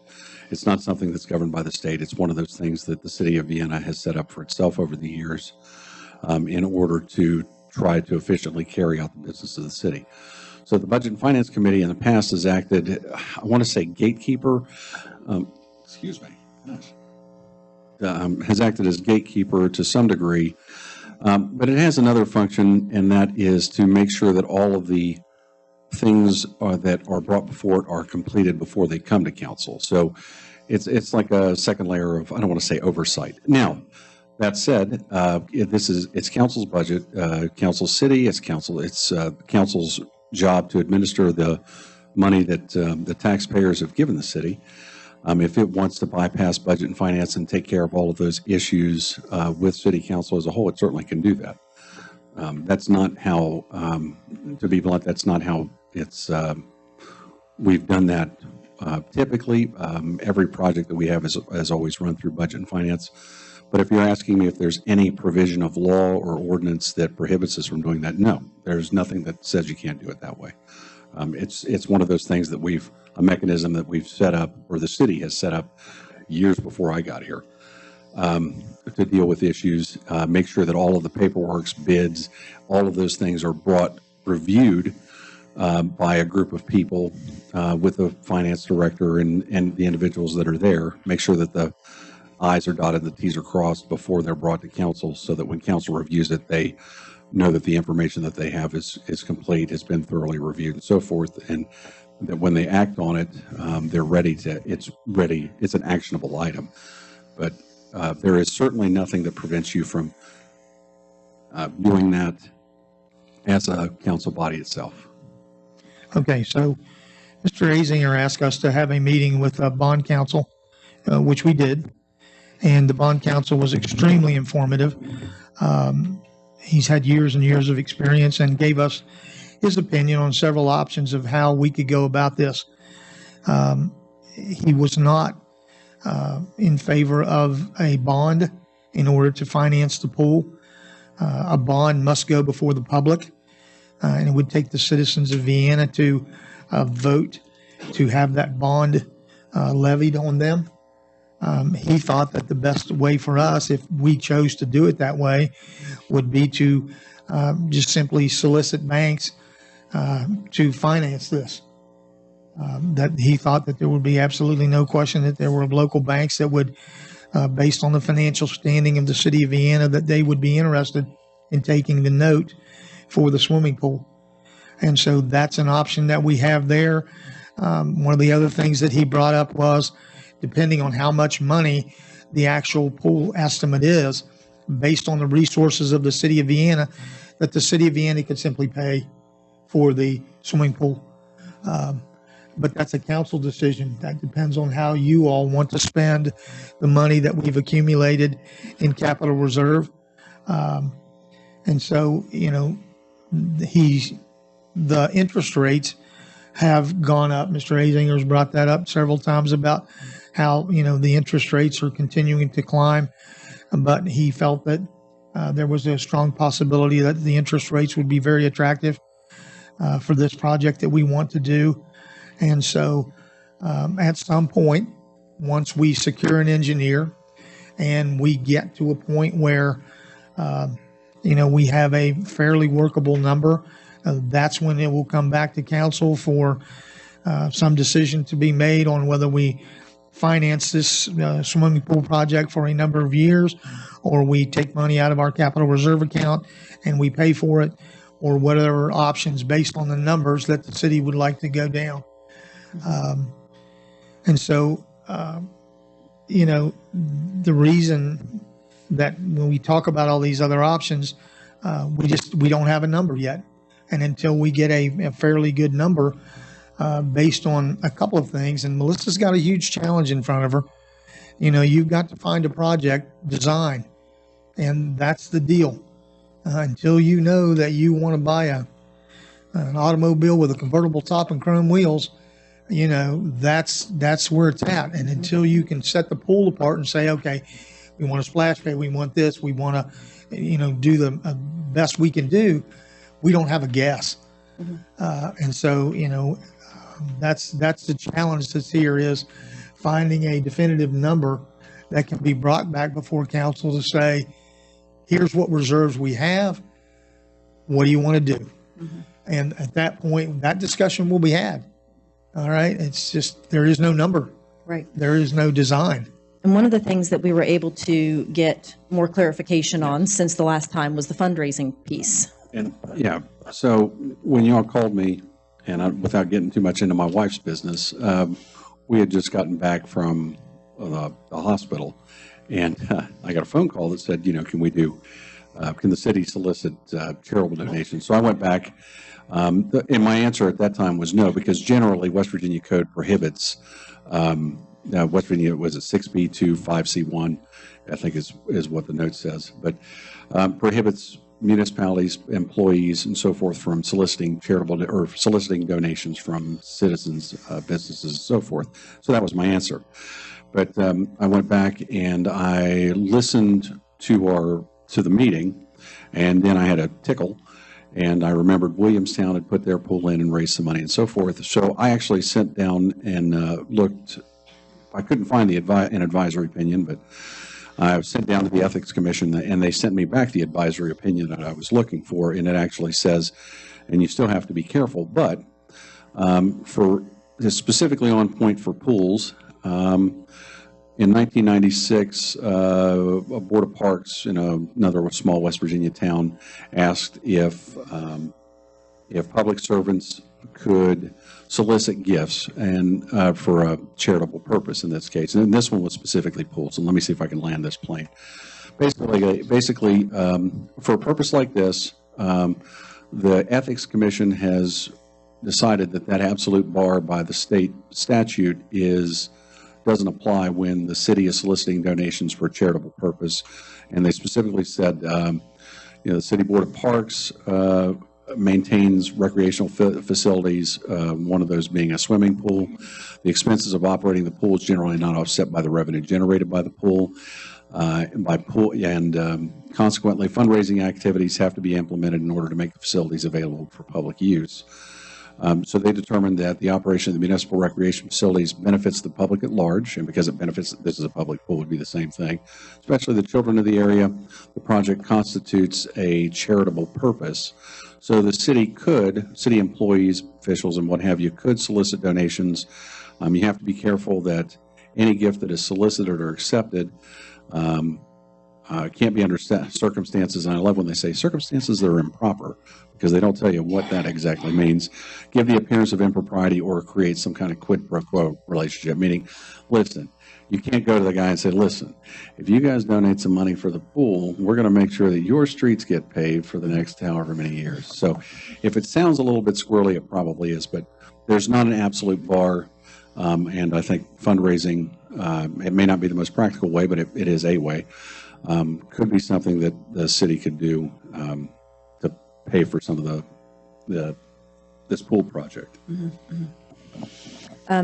It's not something that's governed by the state. It's one of those things that the city of Vienna has set up for itself over the years in order to try to efficiently carry out the business of the city. So the Budget and Finance Committee in the past has acted, I want to say gatekeeper, has acted as gatekeeper to some degree, but it has another function, and that is to make sure that all of the things that are brought before it are completed before they come to council. So it's like a second layer of, I don't want to say oversight. Now, that said, it's council's budget, council's city, it's council's job to administer the money that the taxpayers have given the city. If it wants to bypass budget and finance and take care of all of those issues with city council as a whole, it certainly can do that. That's not how, to be blunt, that's not how we've done that typically. Every project that we have has always run through budget and finance. But if you're asking me if there's any provision of law or ordinance that prohibits us from doing that, no, there's nothing that says you can't do it that way. It's one of those things that a mechanism that we've set up, or the city has set up years before I got here, to deal with issues, make sure that all of the paperwork, bids, all of those things are reviewed by a group of people with a finance director and the individuals that are there, make sure that the I's are dotted, the T's are crossed before they're brought to council, so that when council reviews it, they know that the information that they have is complete, has been thoroughly reviewed and so forth, and that when they act on it, they're ready. It's an actionable item. But there is certainly nothing that prevents you from doing that as a council body itself. Okay, so Mr. Azinger asked us to have a meeting with bond counsel, which we did. And the bond counsel was extremely informative. He's had years and years of experience and gave us his opinion on several options of how we could go about this. He was not in favor of a bond in order to finance the pool. A bond must go before the public, and it would take the citizens of Vienna to vote to have that bond levied on them. He thought that the best way for us, if we chose to do it that way, would be to just simply solicit banks to finance this. That he thought that there would be absolutely no question that there were local banks that would, based on the financial standing of the city of Vienna, that they would be interested in taking the note for the swimming pool. And so that's an option that we have there. One of the other things that he brought up was, depending on how much money the actual pool estimate is, based on the resources of the city of Vienna, that the city of Vienna could simply pay for the swimming pool. But that's a council decision. That depends on how you all want to spend the money that we've accumulated in capital reserve. And so, you know, the interest rates have gone up. Mr. Azinger's brought that up several times about how, you know, the interest rates are continuing to climb. But he felt that there was a strong possibility that the interest rates would be very attractive for this project that we want to do. And so at some point, once we secure an engineer and we get to a point where, you know, we have a fairly workable number, that's when it will come back to council for some decision to be made on whether we finance this swimming pool project for a number of years, or we take money out of our capital reserve account and we pay for it, or whatever options based on the numbers that the city would like to go down. And so, you know, the reason that when we talk about all these other options, we don't have a number yet. And until we get a fairly good number based on a couple of things, and Melissa's got a huge challenge in front of her. You know, you've got to find a project design, and that's the deal. Until you know that you want to buy an automobile with a convertible top and chrome wheels, you know, that's where it's at. And until you can set the pool apart and say, okay, we want a splash pad, we want this, we want to, you know, do the best we can do, we don't have a guess. And so, you know, that's the challenge that's here, is finding a definitive number that can be brought back before council to say, here's what reserves we have. What do you want to do? And at that point, that discussion will be had. All right. It's just, there is no number. Right. There is no design. And one of the things that we were able to get more clarification on since the last time was the fundraising piece. And yeah, so when y'all called me, and without getting too much into my wife's business, we had just gotten back from the hospital, and I got a phone call that said, you know, can the city solicit charitable donations? So I went back, and my answer at that time was no, because generally West Virginia code prohibits, West Virginia was at 6B2 5C1, I think is what the note says, but prohibits municipalities, employees, and so forth from soliciting soliciting donations from citizens, businesses, and so forth. So that was my answer. But I went back and I listened to the meeting, and then I had a tickle, and I remembered Williamstown had put their pool in and raised some money and so forth. So I actually sat down and looked. I couldn't find an advisory opinion, but I sent down to the Ethics Commission, and they sent me back the advisory opinion that I was looking for, and it actually says, and you still have to be careful, but for specifically on point for pools, in 1996, a Board of Parks in another small West Virginia town asked if public servants could solicit gifts and for a charitable purpose in this case. And this one was specifically pools. And let me see if I can land this plane. Basically, for a purpose like this, the Ethics Commission has decided that absolute bar by the state statute doesn't apply when the city is soliciting donations for a charitable purpose. And they specifically said, the City Board of Parks maintains recreational facilities, one of those being a swimming pool. The expenses of operating the pool is generally not offset by the revenue generated by the pool. Consequently, fundraising activities have to be implemented in order to make the facilities available for public use. So they determined that the operation of the municipal recreation facilities benefits the public at large, and because it benefits, this is a public pool, would be the same thing, especially the children of the area. The project constitutes a charitable purpose. So the city employees, officials, and what have you, could solicit donations. You have to be careful that any gift that is solicited or accepted can't be under circumstances, and I love when they say circumstances that are improper, because they don't tell you what that exactly means, give the appearance of impropriety or create some kind of quid pro quo relationship, meaning, listen, you can't go to the guy and say, listen, if you guys donate some money for the pool, we're going to make sure that your streets get paved for the next however many years. So if it sounds a little bit squirrely, it probably is, but there's not an absolute bar, and I think fundraising, it may not be the most practical way, but it is a way. Could be something that the city could do to pay for some of this pool project.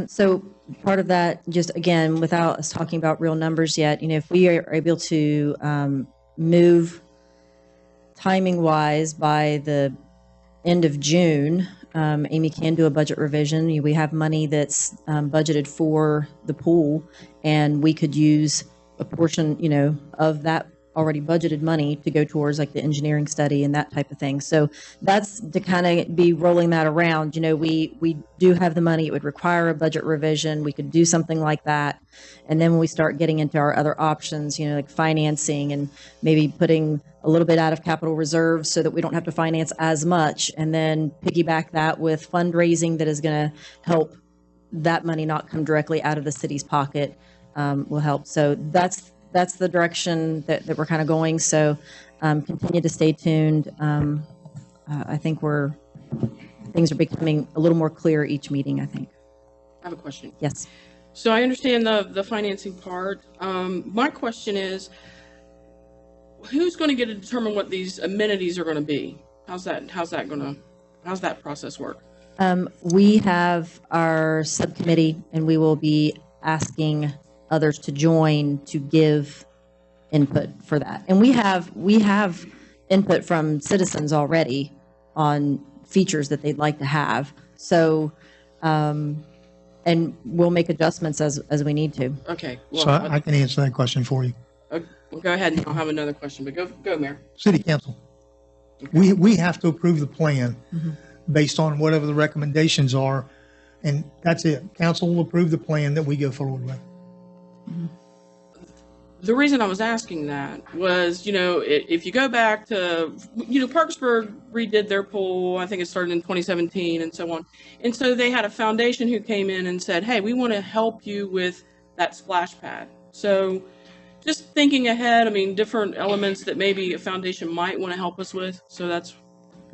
So part of that, just again, without us talking about real numbers yet, if we are able to move timing wise by the end of June, Amy can do a budget revision. We have money that's budgeted for the pool, and we could use a portion, of that already budgeted money to go towards like the engineering study and that type of thing. So that's to kind of be rolling that around. We do have the money. It would require a budget revision. We could do something like that. And then when we start getting into our other options, like financing and maybe putting a little bit out of capital reserves so that we don't have to finance as much, and then piggyback that with fundraising that is going to help that money not come directly out of the city's pocket, will help. So that's the direction that we're kind of going. So continue to stay tuned. I think things are becoming a little more clear each meeting, I think. I have a question. Yes. So I understand the financing part. My question is, who's going to get to determine what these amenities are going to be? How's that process work? We have our subcommittee, and we will be asking others to join to give input for that. And we have input from citizens already on features that they'd like to have. So, and we'll make adjustments as we need to. Okay. Well, so I can answer that question for you. Well, go ahead, and I'll have another question, but go, Mayor. City Council. Okay. We have to approve the plan based on whatever the recommendations are, and that's it. Council will approve the plan that we go forward with. The reason I was asking that was, if you go back to, Parkersburg redid their pool, I think it started in 2017 and so on. And so they had a foundation who came in and said, hey, we want to help you with that splash pad. So just thinking ahead, different elements that maybe a foundation might want to help us with. So that's,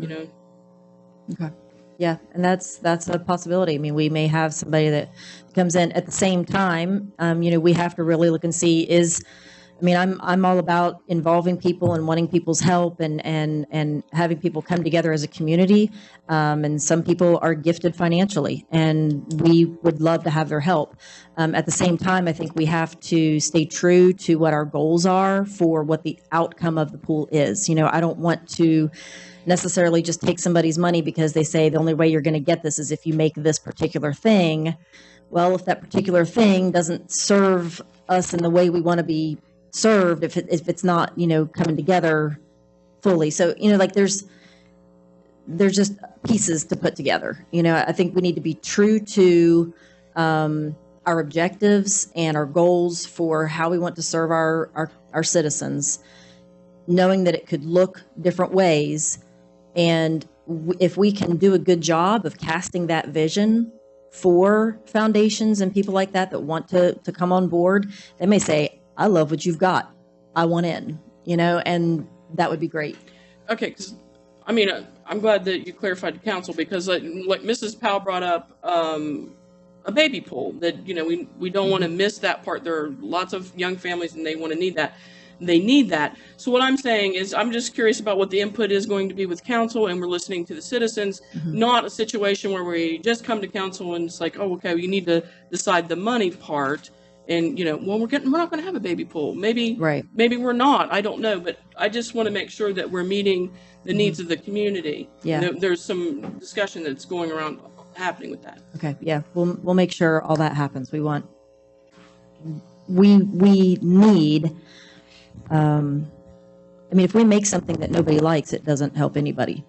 Okay. Yeah, and that's a possibility. We may have somebody that comes in at the same time. We have to really look and see I'm all about involving people and wanting people's help and having people come together as a community. And some people are gifted financially, and we would love to have their help. At the same time, I think we have to stay true to what our goals are for what the outcome of the pool is. I don't want to necessarily just take somebody's money because they say the only way you're going to get this is if you make this particular thing. Well, if that particular thing doesn't serve us in the way we want to be served, if it's not, coming together fully. So, there's just pieces to put together. I think we need to be true to our objectives and our goals for how we want to serve our citizens, knowing that it could look different ways. And if we can do a good job of casting that vision for foundations and people like that want to come on board, they may say, I love what you've got. I want in, and that would be great. Okay, because, I'm glad that you clarified to council, because like Mrs. Powell brought up a baby pool that, we don't want to miss that part. There are lots of young families and they want to need that. they need that. So what I'm saying is, I'm just curious about what the input is going to be with council, and we're listening to the citizens, not a situation where we just come to council and it's like, oh, okay, you need to decide the money part. And, you know, well, we're not going to have a baby pool. Maybe we're not. I don't know. But I just want to make sure that we're meeting the needs of the community. Yeah. There's some discussion that's going around happening with that. Okay. Yeah. We'll make sure all that happens. We need, I mean, if we make something that nobody likes, it doesn't help anybody.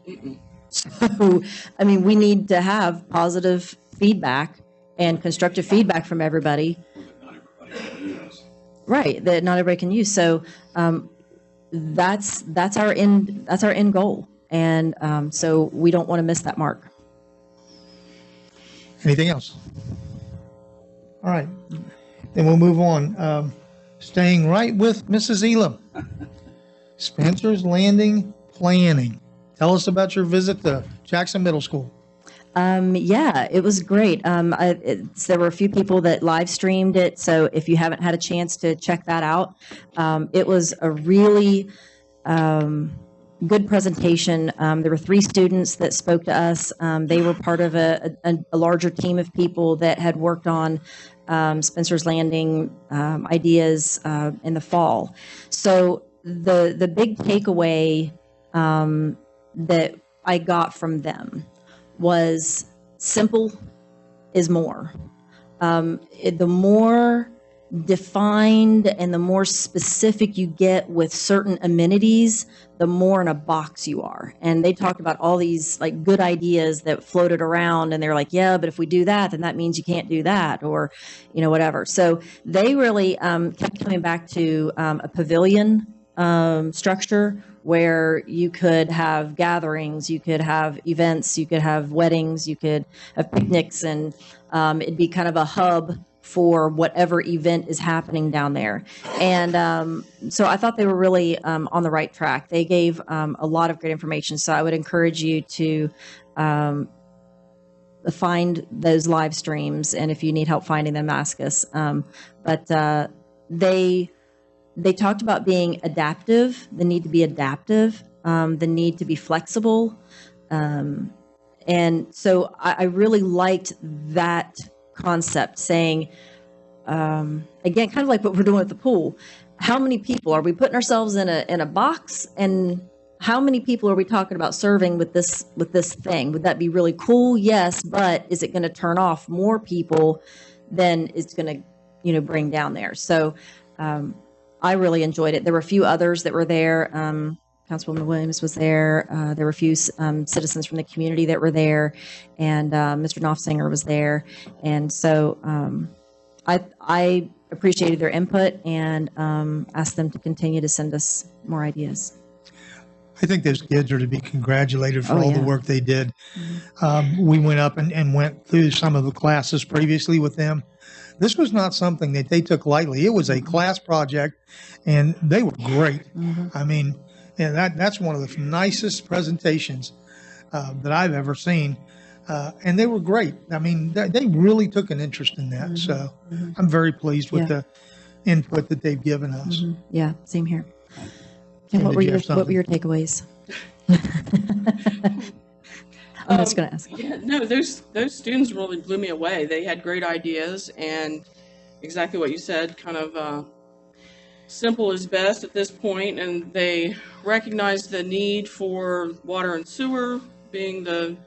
So, I mean, we need to have positive feedback and constructive feedback from everybody. Right, that not everybody can use. So that's our end goal, and so we don't want to miss that mark. Anything else? All right, then we'll move on. Staying right with Mrs. Elam, Spencer's Landing planning. Tell us about your visit to Jackson Middle School. Yeah, it was great. There were a few people that live streamed it, so if you haven't had a chance to check that out, it was a really good presentation. There were 3 students that spoke to us. They were part of a larger team of people that had worked on Spencer's Landing ideas in the fall. So the big takeaway that I got from them was simple is more. The more defined and the more specific you get with certain amenities, the more in a box you are. And they talked about all these like good ideas that floated around, and they're like, yeah, but if we do that, then that means you can't do that, or, you know, whatever. So they really kept coming back to a pavilion structure where you could have gatherings, you could have events, you could have weddings, you could have picnics, and it'd be kind of a hub for whatever event is happening down there. And so I thought they were really on the right track. They gave a lot of great information. So I would encourage you to find those live streams, and if you need help finding them, ask us. But they talked about being adaptive, the need to be adaptive, the need to be flexible. And so I really liked that concept, saying, again, kind of like what we're doing at the pool. How many people are we putting ourselves in a box, and how many people are we talking about serving with this thing? Would that be really cool? Yes, but is it going to turn off more people than it's going to, bring down there? So I really enjoyed it. There were a few others that were there. Councilwoman Williams was there. There were a few citizens from the community that were there, and Mr. Knopfsinger was there. And so I appreciated their input and asked them to continue to send us more ideas. I think those kids are to be congratulated for all the work they did. We went up and went through some of the classes previously with them. This was not something that they took lightly. It was a class project, and they were great. I mean, and that's one of the nicest presentations that I've ever seen, and they were great. I mean, they really took an interest in that. So I'm very pleased with the input that they've given us. Yeah, same here. And what were your takeaways? I'm just going to ask. Yeah, no, those students really blew me away. They had great ideas, and exactly what you said, kind of simple is best at this point, and they recognized the need for water and sewer being the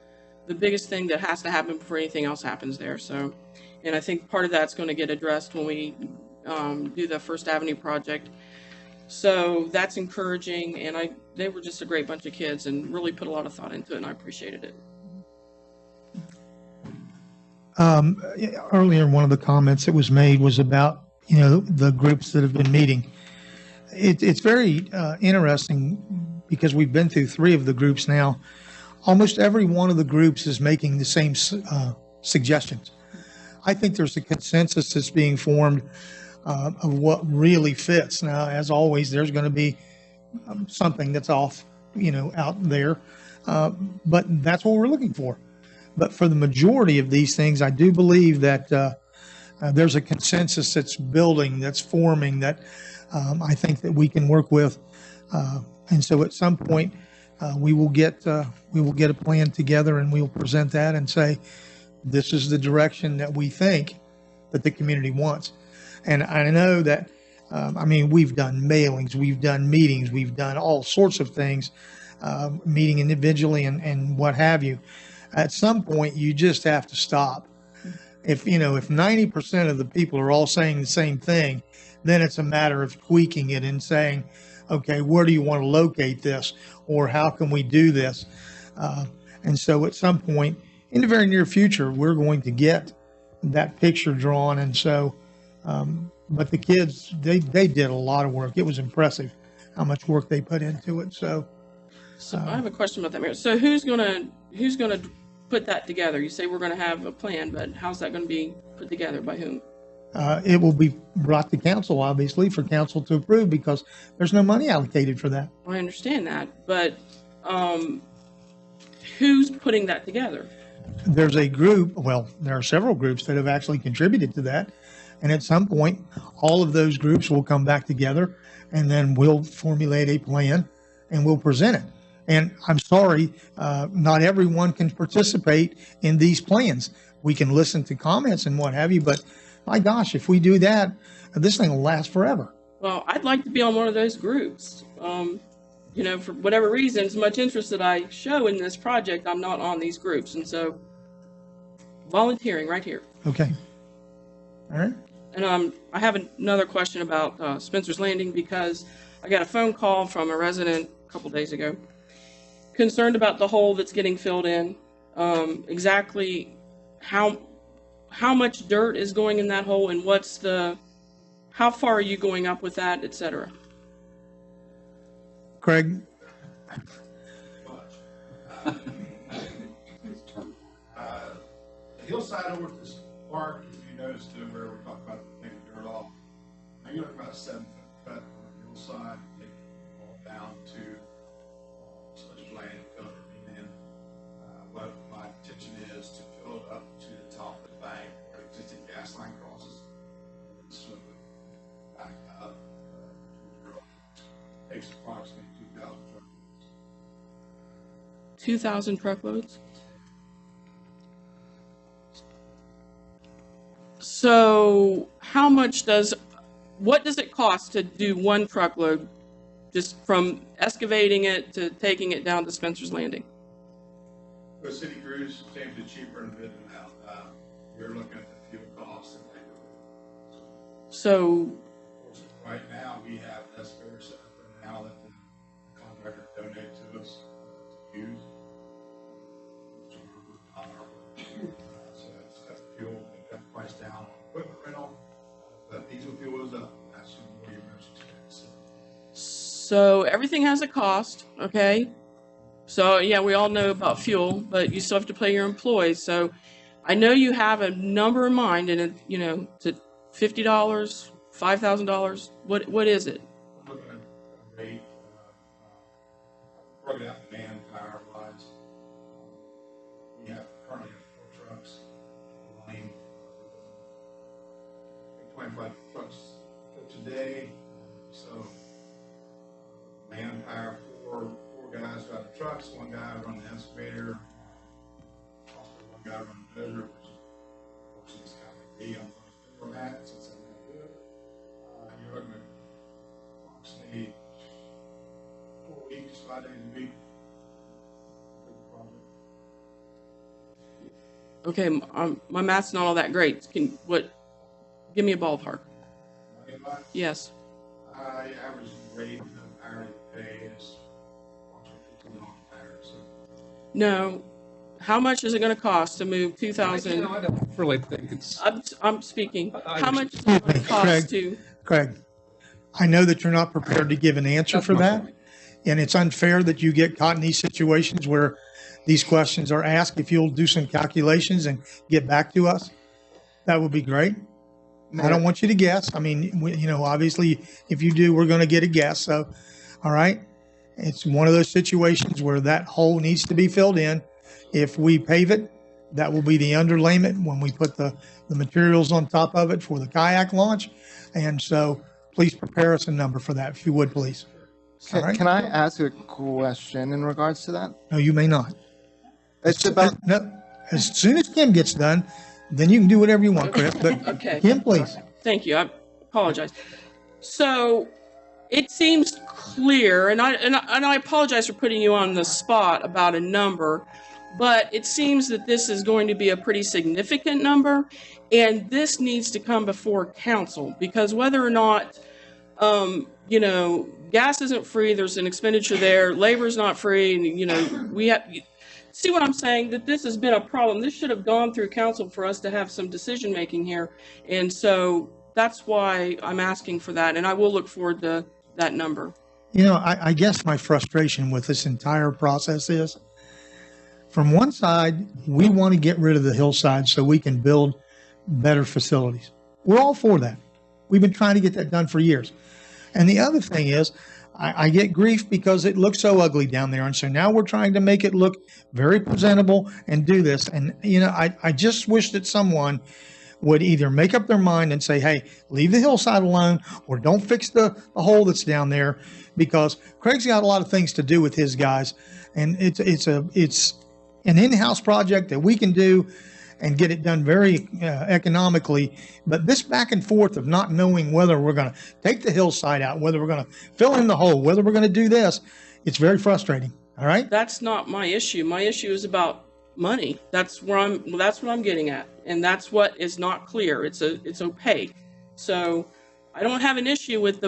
biggest thing that has to happen before anything else happens there. So, and I think part of that's going to get addressed when we do the First Avenue project. So that's encouraging, and they were just a great bunch of kids and really put a lot of thought into it, and I appreciated it. Earlier, one of the comments that was made was about, the groups that have been meeting. It's very interesting because we've been through 3 of the groups now. Almost every one of the groups is making the same suggestions. I think there's a consensus that's being formed of what really fits. Now, as always, there's going to be something that's off, out there, but that's what we're looking for. But for the majority of these things, I do believe that there's a consensus that's building, that's forming, that I think that we can work with. And so at some point, we will get a plan together, and we will present that and say, this is the direction that we think that the community wants. And I know that, we've done mailings, we've done meetings, we've done all sorts of things, meeting individually and what have you. At some point, you just have to stop. If 90% of the people are all saying the same thing, then it's a matter of tweaking it and saying, okay, where do you want to locate this, or how can we do this? And so at some point in the very near future, we're going to get that picture drawn. And so, but the kids, they did a lot of work. It was impressive how much work they put into it. So I have a question about that, Mayor. So who's gonna put that together? You say we're gonna have a plan, but how's that gonna be put together? By whom? It will be brought to council, obviously, for council to approve, because there's no money allocated for that. I understand that, but who's putting that together? There's a group, well, there are several groups that have actually contributed to that. And at some point, all of those groups will come back together, and then we'll formulate a plan and we'll present it. And I'm sorry, not everyone can participate in these plans. We can listen to comments and what have you, but my gosh, if we do that, this thing will last forever. Well, I'd like to be on one of those groups. For whatever reason, as much interest that I show in this project, I'm not on these groups. And so volunteering right here. Okay. All right. And I have another question about Spencer's Landing, because I got a phone call from a resident a couple days ago concerned about the hole that's getting filled in. Exactly how much dirt is going in that hole, and how far are you going up with that, et cetera? Craig? The hillside over at this park, if you noticed where we're talking about taking dirt off, now you're looking about a 7-foot cut on the hillside, taking it all down to Spencer's Landing, fill it in. What my intention is to fill it up to the top of the bank where the existing gas line crosses, and swim it back up. Takes approximately 2,000 truckloads. 2,000 truckloads? So what does it cost to do one truckload, just from excavating it to taking it down to Spencer's Landing? The city crews seem to cheaper in bid than out. We're looking at the fuel costs and labor. So right now we have estimators set up for now that the contractor donated to us to use. So it's got fuel, we've got the price down on equipment rental, but diesel fuel is up. That's more your most expensive. So everything has a cost, okay? So yeah, we all know about fuel, but you still have to pay your employees. So I know you have a number in mind, and to $50, $5,000. What is it? I'm looking at a rate, broke it out manpower wise. We have currently 4 trucks running, 25 trucks today. So manpower, four guys drive the trucks, 1 guy running the excavator, also 1 guy running the dozer, which is kind of like me. I'm going to that since I'm going to do it. You're looking at approximately 4 weeks, 5 days a week. Okay, my math's not all that great. Give me a ballpark. Yes. Average rate of hourly pay is $15 an hour. So. No. How much is it going to cost to move 2,000? I don't really think it's. I'm speaking. How much is it going to cost to? Craig, I know that you're not prepared to give an answer for that. Point. And it's unfair that you get caught in these situations where these questions are asked. If you'll do some calculations and get back to us, that would be great. I don't want you to guess. Obviously, if you do, we're going to get a guess. So, all right. It's one of those situations where that hole needs to be filled in. If we pave it, That will be the underlayment when we put the materials on top of it for the kayak launch. And so please prepare us a number for that, if you would, please. All right? Can I ask a question in regards to that? No, you may not. It's about, No, as soon as Kim gets done, then you can do whatever you want, Chris. But Okay. Kim, please. Thank you. I apologize. So it seems clear, and I apologize for putting you on the spot about a number, but it seems that this is going to be a pretty significant number, and this needs to come before council, because whether or not, gas isn't free, there's an expenditure there, labor's not free, and, we have, see what I'm saying? That this has been a problem. This should have gone through council for us to have some decision making here. And so that's why I'm asking for that. And I will look forward to that number. I guess my frustration with this entire process is, from one side, we want to get rid of the hillside so we can build better facilities. We're all for that. We've been trying to get that done for years. And the other thing is, I get grief because it looks so ugly down there. And so now we're trying to make it look very presentable and do this. And, I just wish that someone would either make up their mind and say, hey, leave the hillside alone, or don't fix the hole that's down there, because Craig's got a lot of things to do with his guys. And it's an in-house project that we can do and get it done very economically. But this back and forth of not knowing whether we're going to take the hillside out, whether we're going to fill in the hole, whether we're going to do this, it's very frustrating. All right? That's not my issue. My issue is about money. That's what I'm getting at. And that's what is not clear. It's opaque. So I don't have an issue with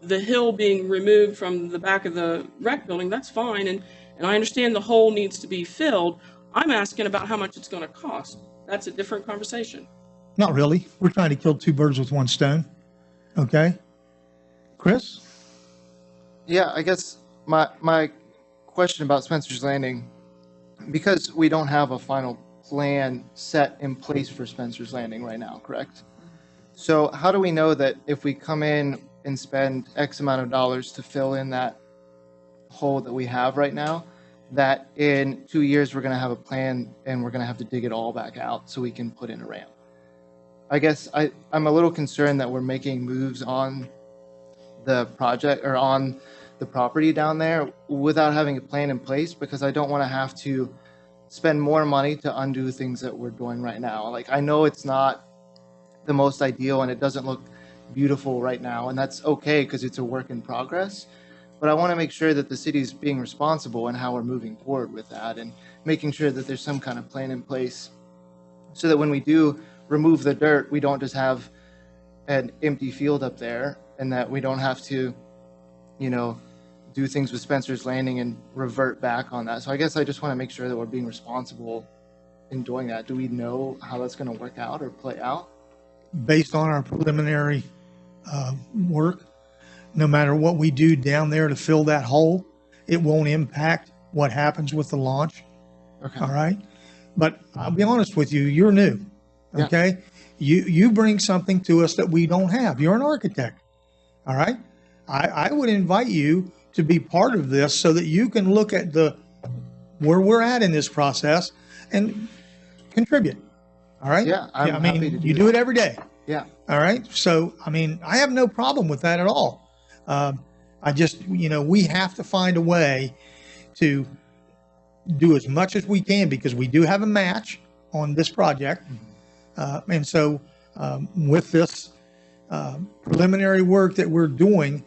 the hill being removed from the back of the rec building. That's fine. And I understand the hole needs to be filled. I'm asking about how much it's going to cost. That's a different conversation. Not really. We're trying to kill two birds with one stone. Okay? Chris? yeah, I guess my question about Spencer's Landing, because we don't have a final plan set in place for Spencer's Landing right now, correct? So how do we know that if we come in and spend X amount of dollars to fill in that hole that we have right now, that in 2 years we're going to have a plan and we're going to have to dig it all back out so we can put in a ramp? I guess I'm a little concerned that we're making moves on the project or on the property down there without having a plan in place, because I don't want to have to spend more money to undo things that we're doing right now. Like, I know it's not the most ideal and it doesn't look beautiful right now, and that's okay because it's a work in progress. But I want to make sure that the city's being responsible in how we're moving forward with that, and making sure that there's some kind of plan in place so that when we do remove the dirt, we don't just have an empty field up there, and that we don't have to, do things with Spencer's Landing and revert back on that. So I guess I just want to make sure that we're being responsible in doing that. Do we know how that's going to work out or play out? Based on our preliminary work, no matter what we do down there to fill that hole, it won't impact what happens with the launch. Okay. All right. But I'll be honest with you, you're new. Okay. Yeah. You bring something to us that we don't have. You're an architect. All right. I would invite you to be part of this so that you can look at where we're at in this process and contribute. All right. Yeah. I'm happy to do you do it every day. Yeah. All right. So, I have no problem with that at all. I just, we have to find a way to do as much as we can, because we do have a match on this project. And so with this preliminary work that we're doing,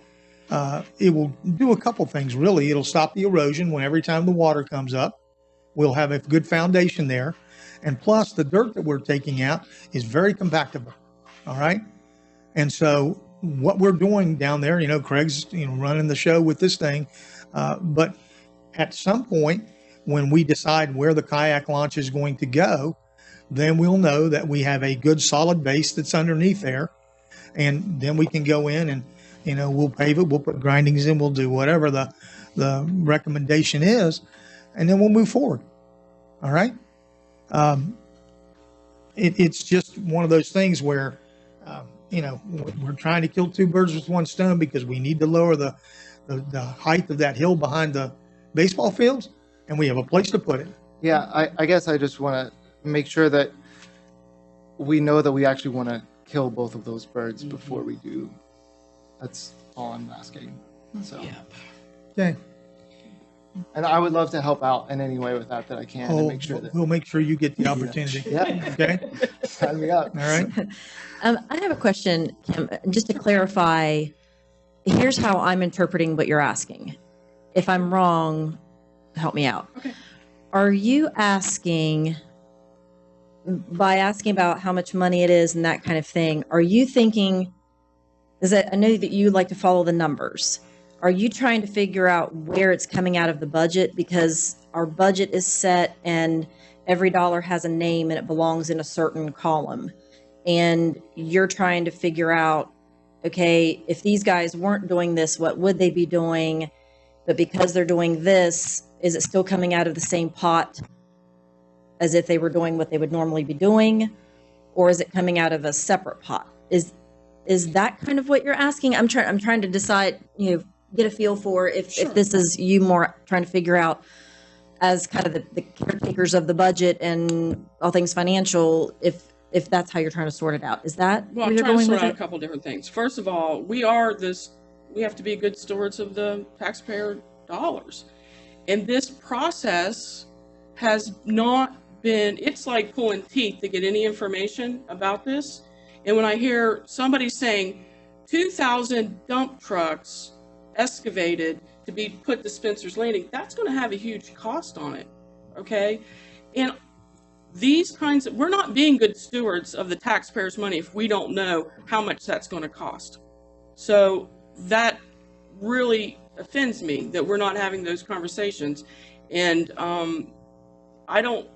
it will do a couple things, really. It'll stop the erosion when every time the water comes up. We'll have a good foundation there. And plus, the dirt that we're taking out is very compactable. All right. And so what we're doing down there, Craig's, running the show with this thing. But at some point, when we decide where the kayak launch is going to go, then we'll know that we have a good solid base that's underneath there. And then we can go in and, we'll pave it, we'll put grindings in, we'll do whatever the recommendation is, and then we'll move forward. All right. It's just one of those things where, we're trying to kill two birds with one stone, because we need to lower the height of that hill behind the baseball fields, and we have a place to put it. Yeah, I guess I just want to make sure that we know that we actually want to kill both of those birds before we do. That's all I'm asking. So, Okay. and I would love to help out in any way with that I can and make sure that. We'll make sure you get the opportunity. Yeah. Okay. Sign me up. All right. I have a question, Kim, just to clarify. Here's how I'm interpreting what you're asking. If I'm wrong, help me out. Okay. Are you asking, by asking about how much money it is and that kind of thing, are you thinking, is that, I know that you like to follow the numbers. Are you trying to figure out where it's coming out of the budget? Because our budget is set and every dollar has a name and it belongs in a certain column. And you're trying to figure out, okay, if these guys weren't doing this, what would they be doing? But because they're doing this, is it still coming out of the same pot as if they were doing what they would normally be doing? Or is it coming out of a separate pot? Is that kind of what you're asking? I'm trying to decide, get a feel for if this is you more trying to figure out as kind of the caretakers of the budget and all things financial, if that's how you're trying to sort it out. Is that Well, where I'm you're trying to going sort with out a it? couple different things. First of all, we have to be good stewards of the taxpayer dollars. And this process has not been, it's like pulling teeth to get any information about this. And when I hear somebody saying 2,000 dump trucks excavated to be put to Spencer's Landing, that's going to have a huge cost on it. Okay. And these kinds of, we're not being good stewards of the taxpayers' money if we don't know how much that's going to cost. So that really offends me that we're not having those conversations. And I don't,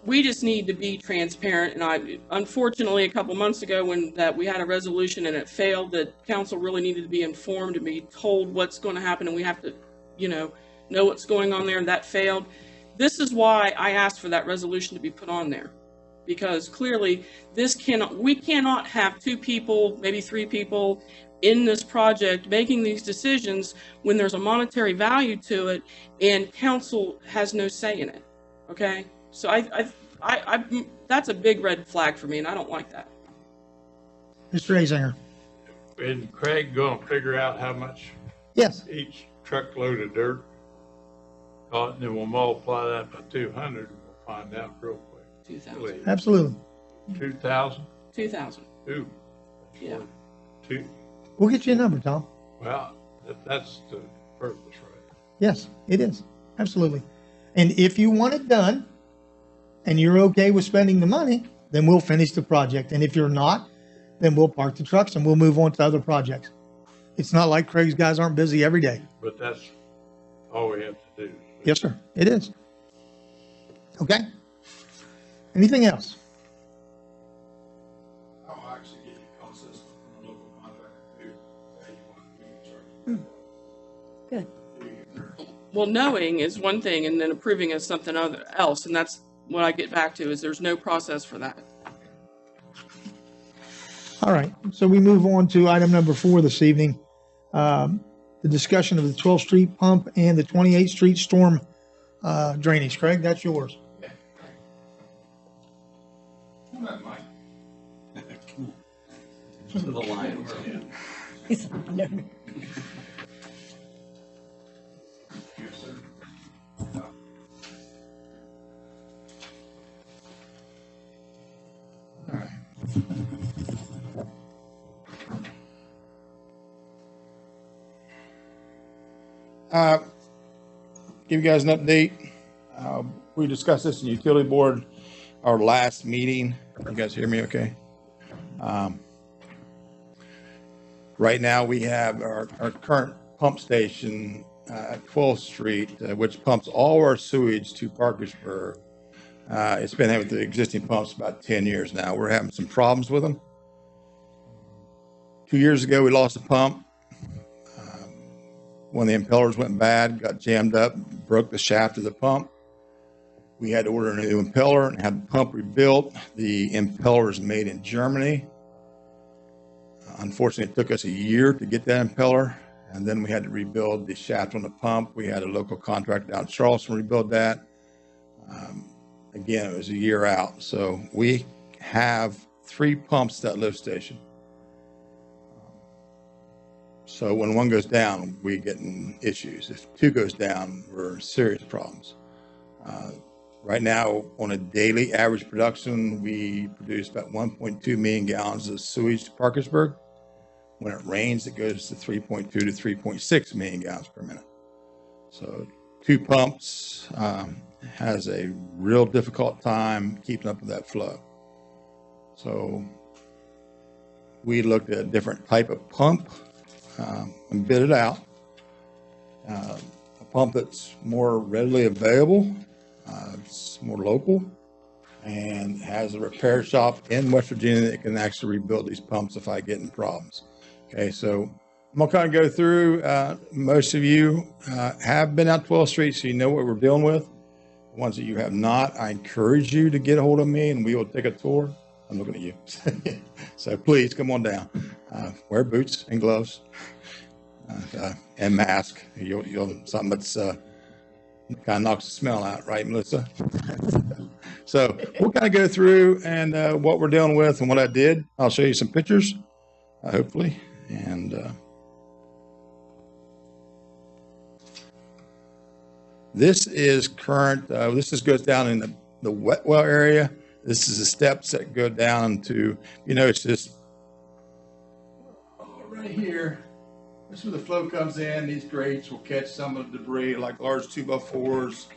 we just need to be transparent. And unfortunately, a couple months ago when we had a resolution and it failed, that council really needed to be informed and be told what's going to happen. And we have to, know what's going on there, and that failed. This is why I asked for that resolution to be put on there, because clearly we cannot have 2 people, maybe 3 people in this project making these decisions when there's a monetary value to it and council has no say in it. Okay, so I that's a big red flag for me, and I don't like that. Mr. Azinger. And Craig going to figure out how much Yes. each truckload of dirt cost, and then we'll multiply that by 200, and we'll find out real quick. 2,000. Absolutely. 2,000? 2,000. Ooh. Yeah. We'll get you a number, Tom. Well, that's the purpose, right? Yes, it is. Absolutely. And if you want it done and you're okay with spending the money, then we'll finish the project. And if you're not, then we'll park the trucks and we'll move on to other projects. It's not like Craig's guys aren't busy every day. But that's all we have to do. Yes, sir. It is. Okay. Anything else? I'll actually get you a consist from a local contractor too. Good. Well, knowing is one thing, and then approving is something else, and that's what I get back to, is there's no process for that. All right. So we move on to item number 4 this evening. The discussion of the 12th Street pump and the 28th Street storm drainage. Craig, that's yours. Come on, Mike. To the line. He's- no. Yes, sir. All right. Give you guys an update. We discussed this in utility board, our last meeting. You guys hear me okay? Right now, we have our current pump station at 12th Street, which pumps all our sewage to Parkersburg. It's been with the existing pumps about 10 years now. We're having some problems with them. 2 years ago, we lost a pump. One of the impellers went bad, got jammed up, broke the shaft of the pump. We had to order a new impeller and have the pump rebuilt. The impeller is made in Germany. Unfortunately, it took us a year to get that impeller. And then we had to rebuild the shaft on the pump. We had a local contractor down in Charleston rebuild that. Again, it was a year out. So we have 3 pumps at that lift station. So when one goes down, we get in issues. If 2 goes down, we're in serious problems. Right now, on a daily average production, we produce about 1.2 million gallons of sewage to Parkersburg. When it rains, it goes to 3.2 to 3.6 million gallons per minute. So 2 pumps has a real difficult time keeping up with that flow. So we looked at a different type of pump and bid it out. A pump that's more readily available, it's more local, and has a repair shop in West Virginia that can actually rebuild these pumps if I get in problems. Okay, so I'm gonna kind of go through, most of you have been out 12th Street, so you know what we're dealing with. The ones that you have not, I encourage you to get a hold of me and we will take a tour. I'm looking at you. So please come on down. Wear boots and gloves and mask. You'll something that's kind of knocks the smell out, right, Melissa? So we'll kind of go through and what we're dealing with and what I did. I'll show you some pictures, hopefully. And this is current. This just goes down in the wet well area. This is the steps that go down to, it's just right here. This is where the flow comes in. These grates will catch some of the debris, like large 2x4s,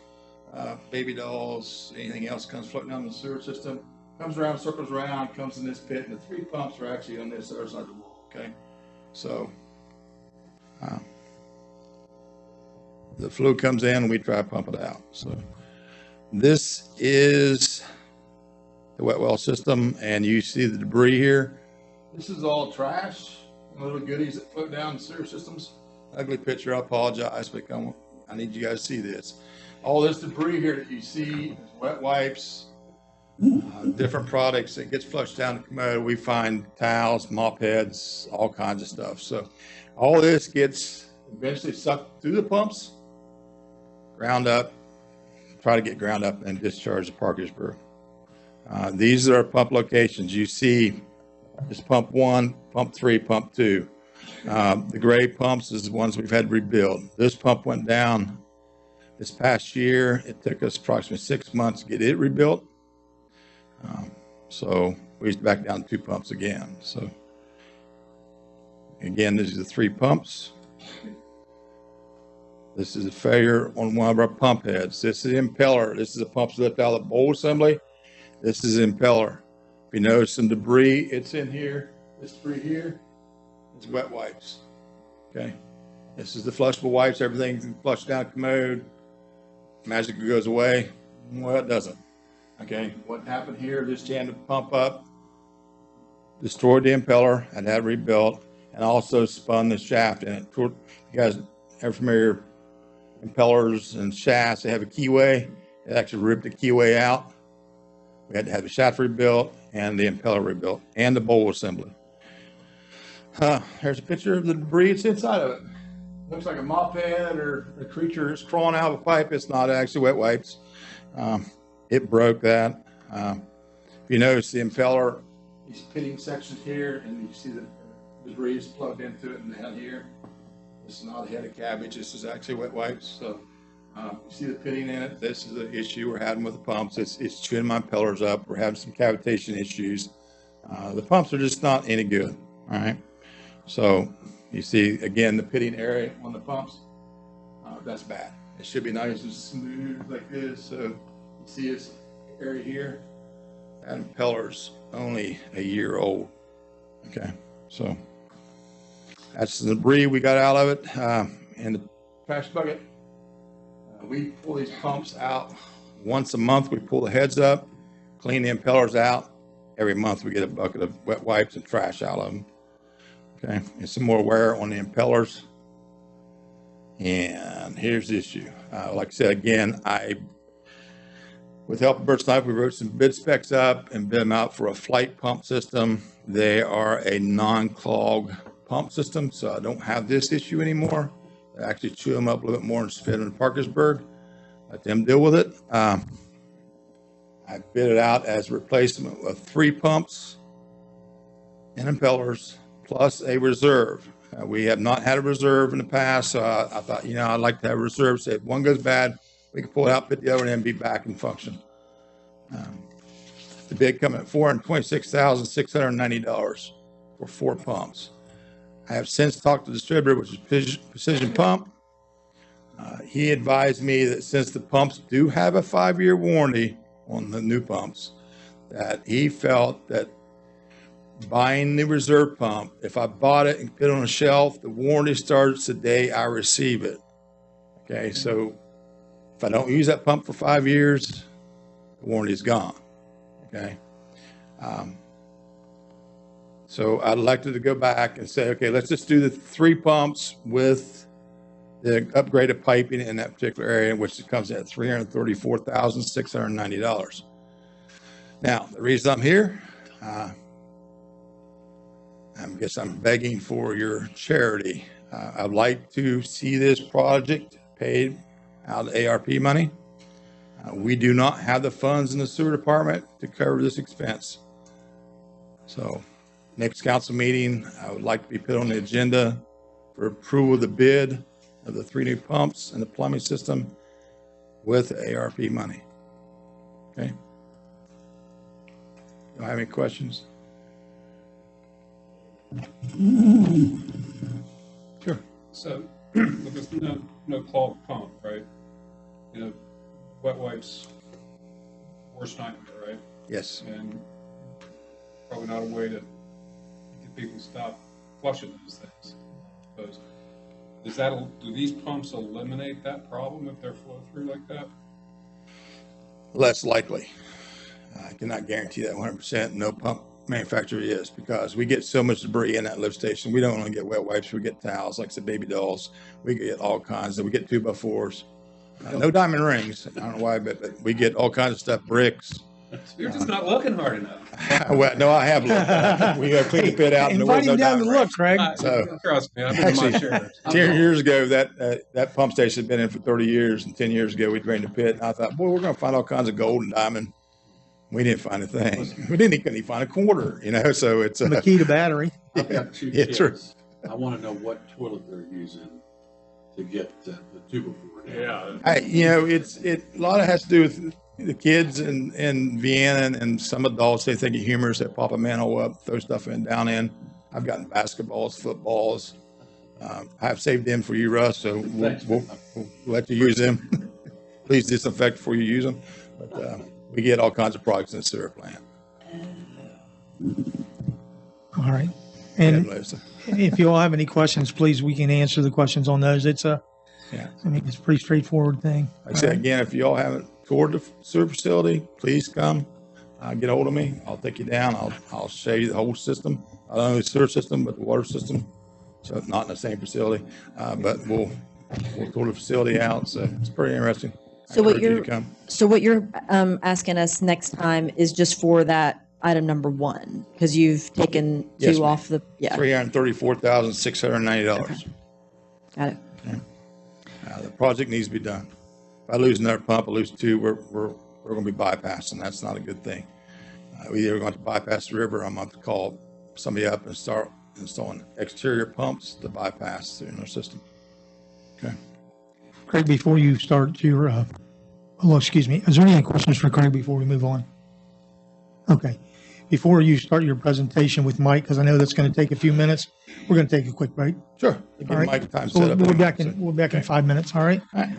baby dolls, anything else comes floating down the sewer system. Comes around, circles around, comes in this pit, and the 3 pumps are actually on this other side of the wall, okay? So the fluid comes in and we try to pump it out. So this is the wet well system, and you see the debris here. This is all trash, little goodies that float down the sewer systems. Ugly picture, I apologize, but I need you guys to see this. All this debris here that you see is wet wipes, different products that gets flushed down the commode. We find towels, mop heads, all kinds of stuff. So all this gets eventually sucked through the pumps, ground up, try to get ground up and discharge to Parkersburg. These are our pump locations. You see this pump 1, pump 3, pump 2. The gray pumps is the ones we've had to rebuild. This pump went down this past year. It took us approximately 6 months to get it rebuilt. So we used to back down 2 pumps again. So again, these are the 3 pumps. This is a failure on one of our pump heads. This is the impeller. This is a pump lift out of the bowl assembly. This is the impeller. If you notice some debris, it's in here. This debris here is wet wipes. Okay. This is the flushable wipes. Everything's flushed down the commode. Magically goes away. Well, it doesn't. Okay. What happened here? This jammed the pump up, destroyed the impeller, and had it rebuilt, and also spun the shaft in it. You guys are familiar with impellers and shafts. They have a keyway. It actually ripped the keyway out. We had to have the shaft rebuilt and the impeller rebuilt and the bowl assembly. There's a picture of the debris. It's inside of it. Looks like a mop head or a creature is crawling out of a pipe. It's not actually wet wipes. It broke that. If you notice the impeller, these pitting sections here, and you see the debris is plugged into it and down here. This is not a head of cabbage. This is actually wet wipes. So you see the pitting in it. This is the issue we're having with the pumps. It's chewing my impellers up. We're having some cavitation issues. The pumps are just not any good. All right. So you see, again, the pitting area on the pumps, that's bad. It should be nice and smooth like this. So you see this area here, that impeller's only a year old. Okay. So that's the debris we got out of it in the trash bucket. We pull these pumps out once a month. We pull the heads up, clean the impellers out. Every month we get a bucket of wet wipes and trash out of them. Okay, and some more wear on the impellers. And here's the issue. Like I said, again, with the help of Birch Life, we wrote some bid specs up and bid them out for a flight pump system. They are a non-clog pump system, so I don't have this issue anymore. I actually chew them up a little bit more and spit them in Parkersburg. Let them deal with it. I bid it out as a replacement of 3 pumps and impellers plus a reserve. We have not had a reserve in the past, so I thought, I'd like to have a reserve. So if one goes bad, we can pull it out, put the other in, and be back in function. The bid coming at $426,690 for 4 pumps. I have since talked to the distributor, which is Precision Pump. He advised me that since the pumps do have a 5-year warranty on the new pumps, that he felt that buying the reserve pump, if I bought it and put it on a shelf, the warranty starts the day I receive it. Okay, so if I don't use that pump for 5 years, the warranty is gone. Okay. So I'd elected to go back and say, okay, let's just do the 3 pumps with the upgraded piping in that particular area, which comes in at $334,690. Now, the reason I'm here, I guess I'm begging for your charity. I'd like to see this project paid out of ARP money. We do not have the funds in the sewer department to cover this expense. So next council meeting, I would like to be put on the agenda for approval of the bid of the 3 new pumps and the plumbing system with ARP money. Okay. Do I have any questions? Sure. So, there's no clogged pump, right? Wet wipes, worst nightmare, right? Yes. And probably not a way to get people to stop flushing those things, I suppose. Do these pumps eliminate that problem if they're flow through like that? Less likely. I cannot guarantee that 100%. No pump manufacturer is, because we get so much debris in that lift station. We don't only get wet wipes, we get towels, like I said, baby dolls. We get all kinds of, we get 2x4s. No diamond rings. I don't know why, but we get all kinds of stuff, bricks. You're just not looking hard enough. Well, no, I have looked. We got to clean the pit out. Invite him down to look, Craig. So, trust me, I've been in my share. 10 years ago, that pump station had been in for 30 years, and 10 years ago, we drained the pit, and I thought, boy, we're going to find all kinds of gold and diamond. We didn't find a thing. We couldn't even find a quarter, so it's a Makita battery. I've got 2 Yeah, kids. true. I want to know what toilet they're using to get the 2x4 down. Yeah. A lot of it has to do with the kids in Vienna and some adults. They think of humorous. They pop a manhole up, throw stuff down in. I've gotten basketballs, footballs. I have saved them for you, Russ, so we'll let you use them. Please disinfect before you use them. But we get all kinds of products in the sewer plant. All right. And Yeah, Melissa. if you all have any questions, please, we can answer the questions on those. It's it's a pretty straightforward thing. Like I said, again, if you all haven't toured the sewer facility, please come. Get a hold of me. I'll take you down. I'll show you the whole system. Not only the sewer system, but the water system. So not in the same facility, but we'll tour the facility out. So it's pretty interesting. So I encourage you to come. what you're asking us next time is just for that item number 1, because you've taken 2 Yes, ma'am. off the, $334,690. Got it. The project needs to be done. If I lose another pump, I lose 2, we're going to be bypassing. That's not a good thing. We either going to bypass the river, or I'm going to call somebody up and start installing exterior pumps to bypass in our system. Okay. Craig, before you start your, excuse me, is there any questions for Craig before we move on? Okay. Before you start your presentation with Mike, because I know that's going to take a few minutes, we're going to take a quick break. Sure. Give All right. Mike time to So set up. we'll be back in 5 minutes. All right. All right.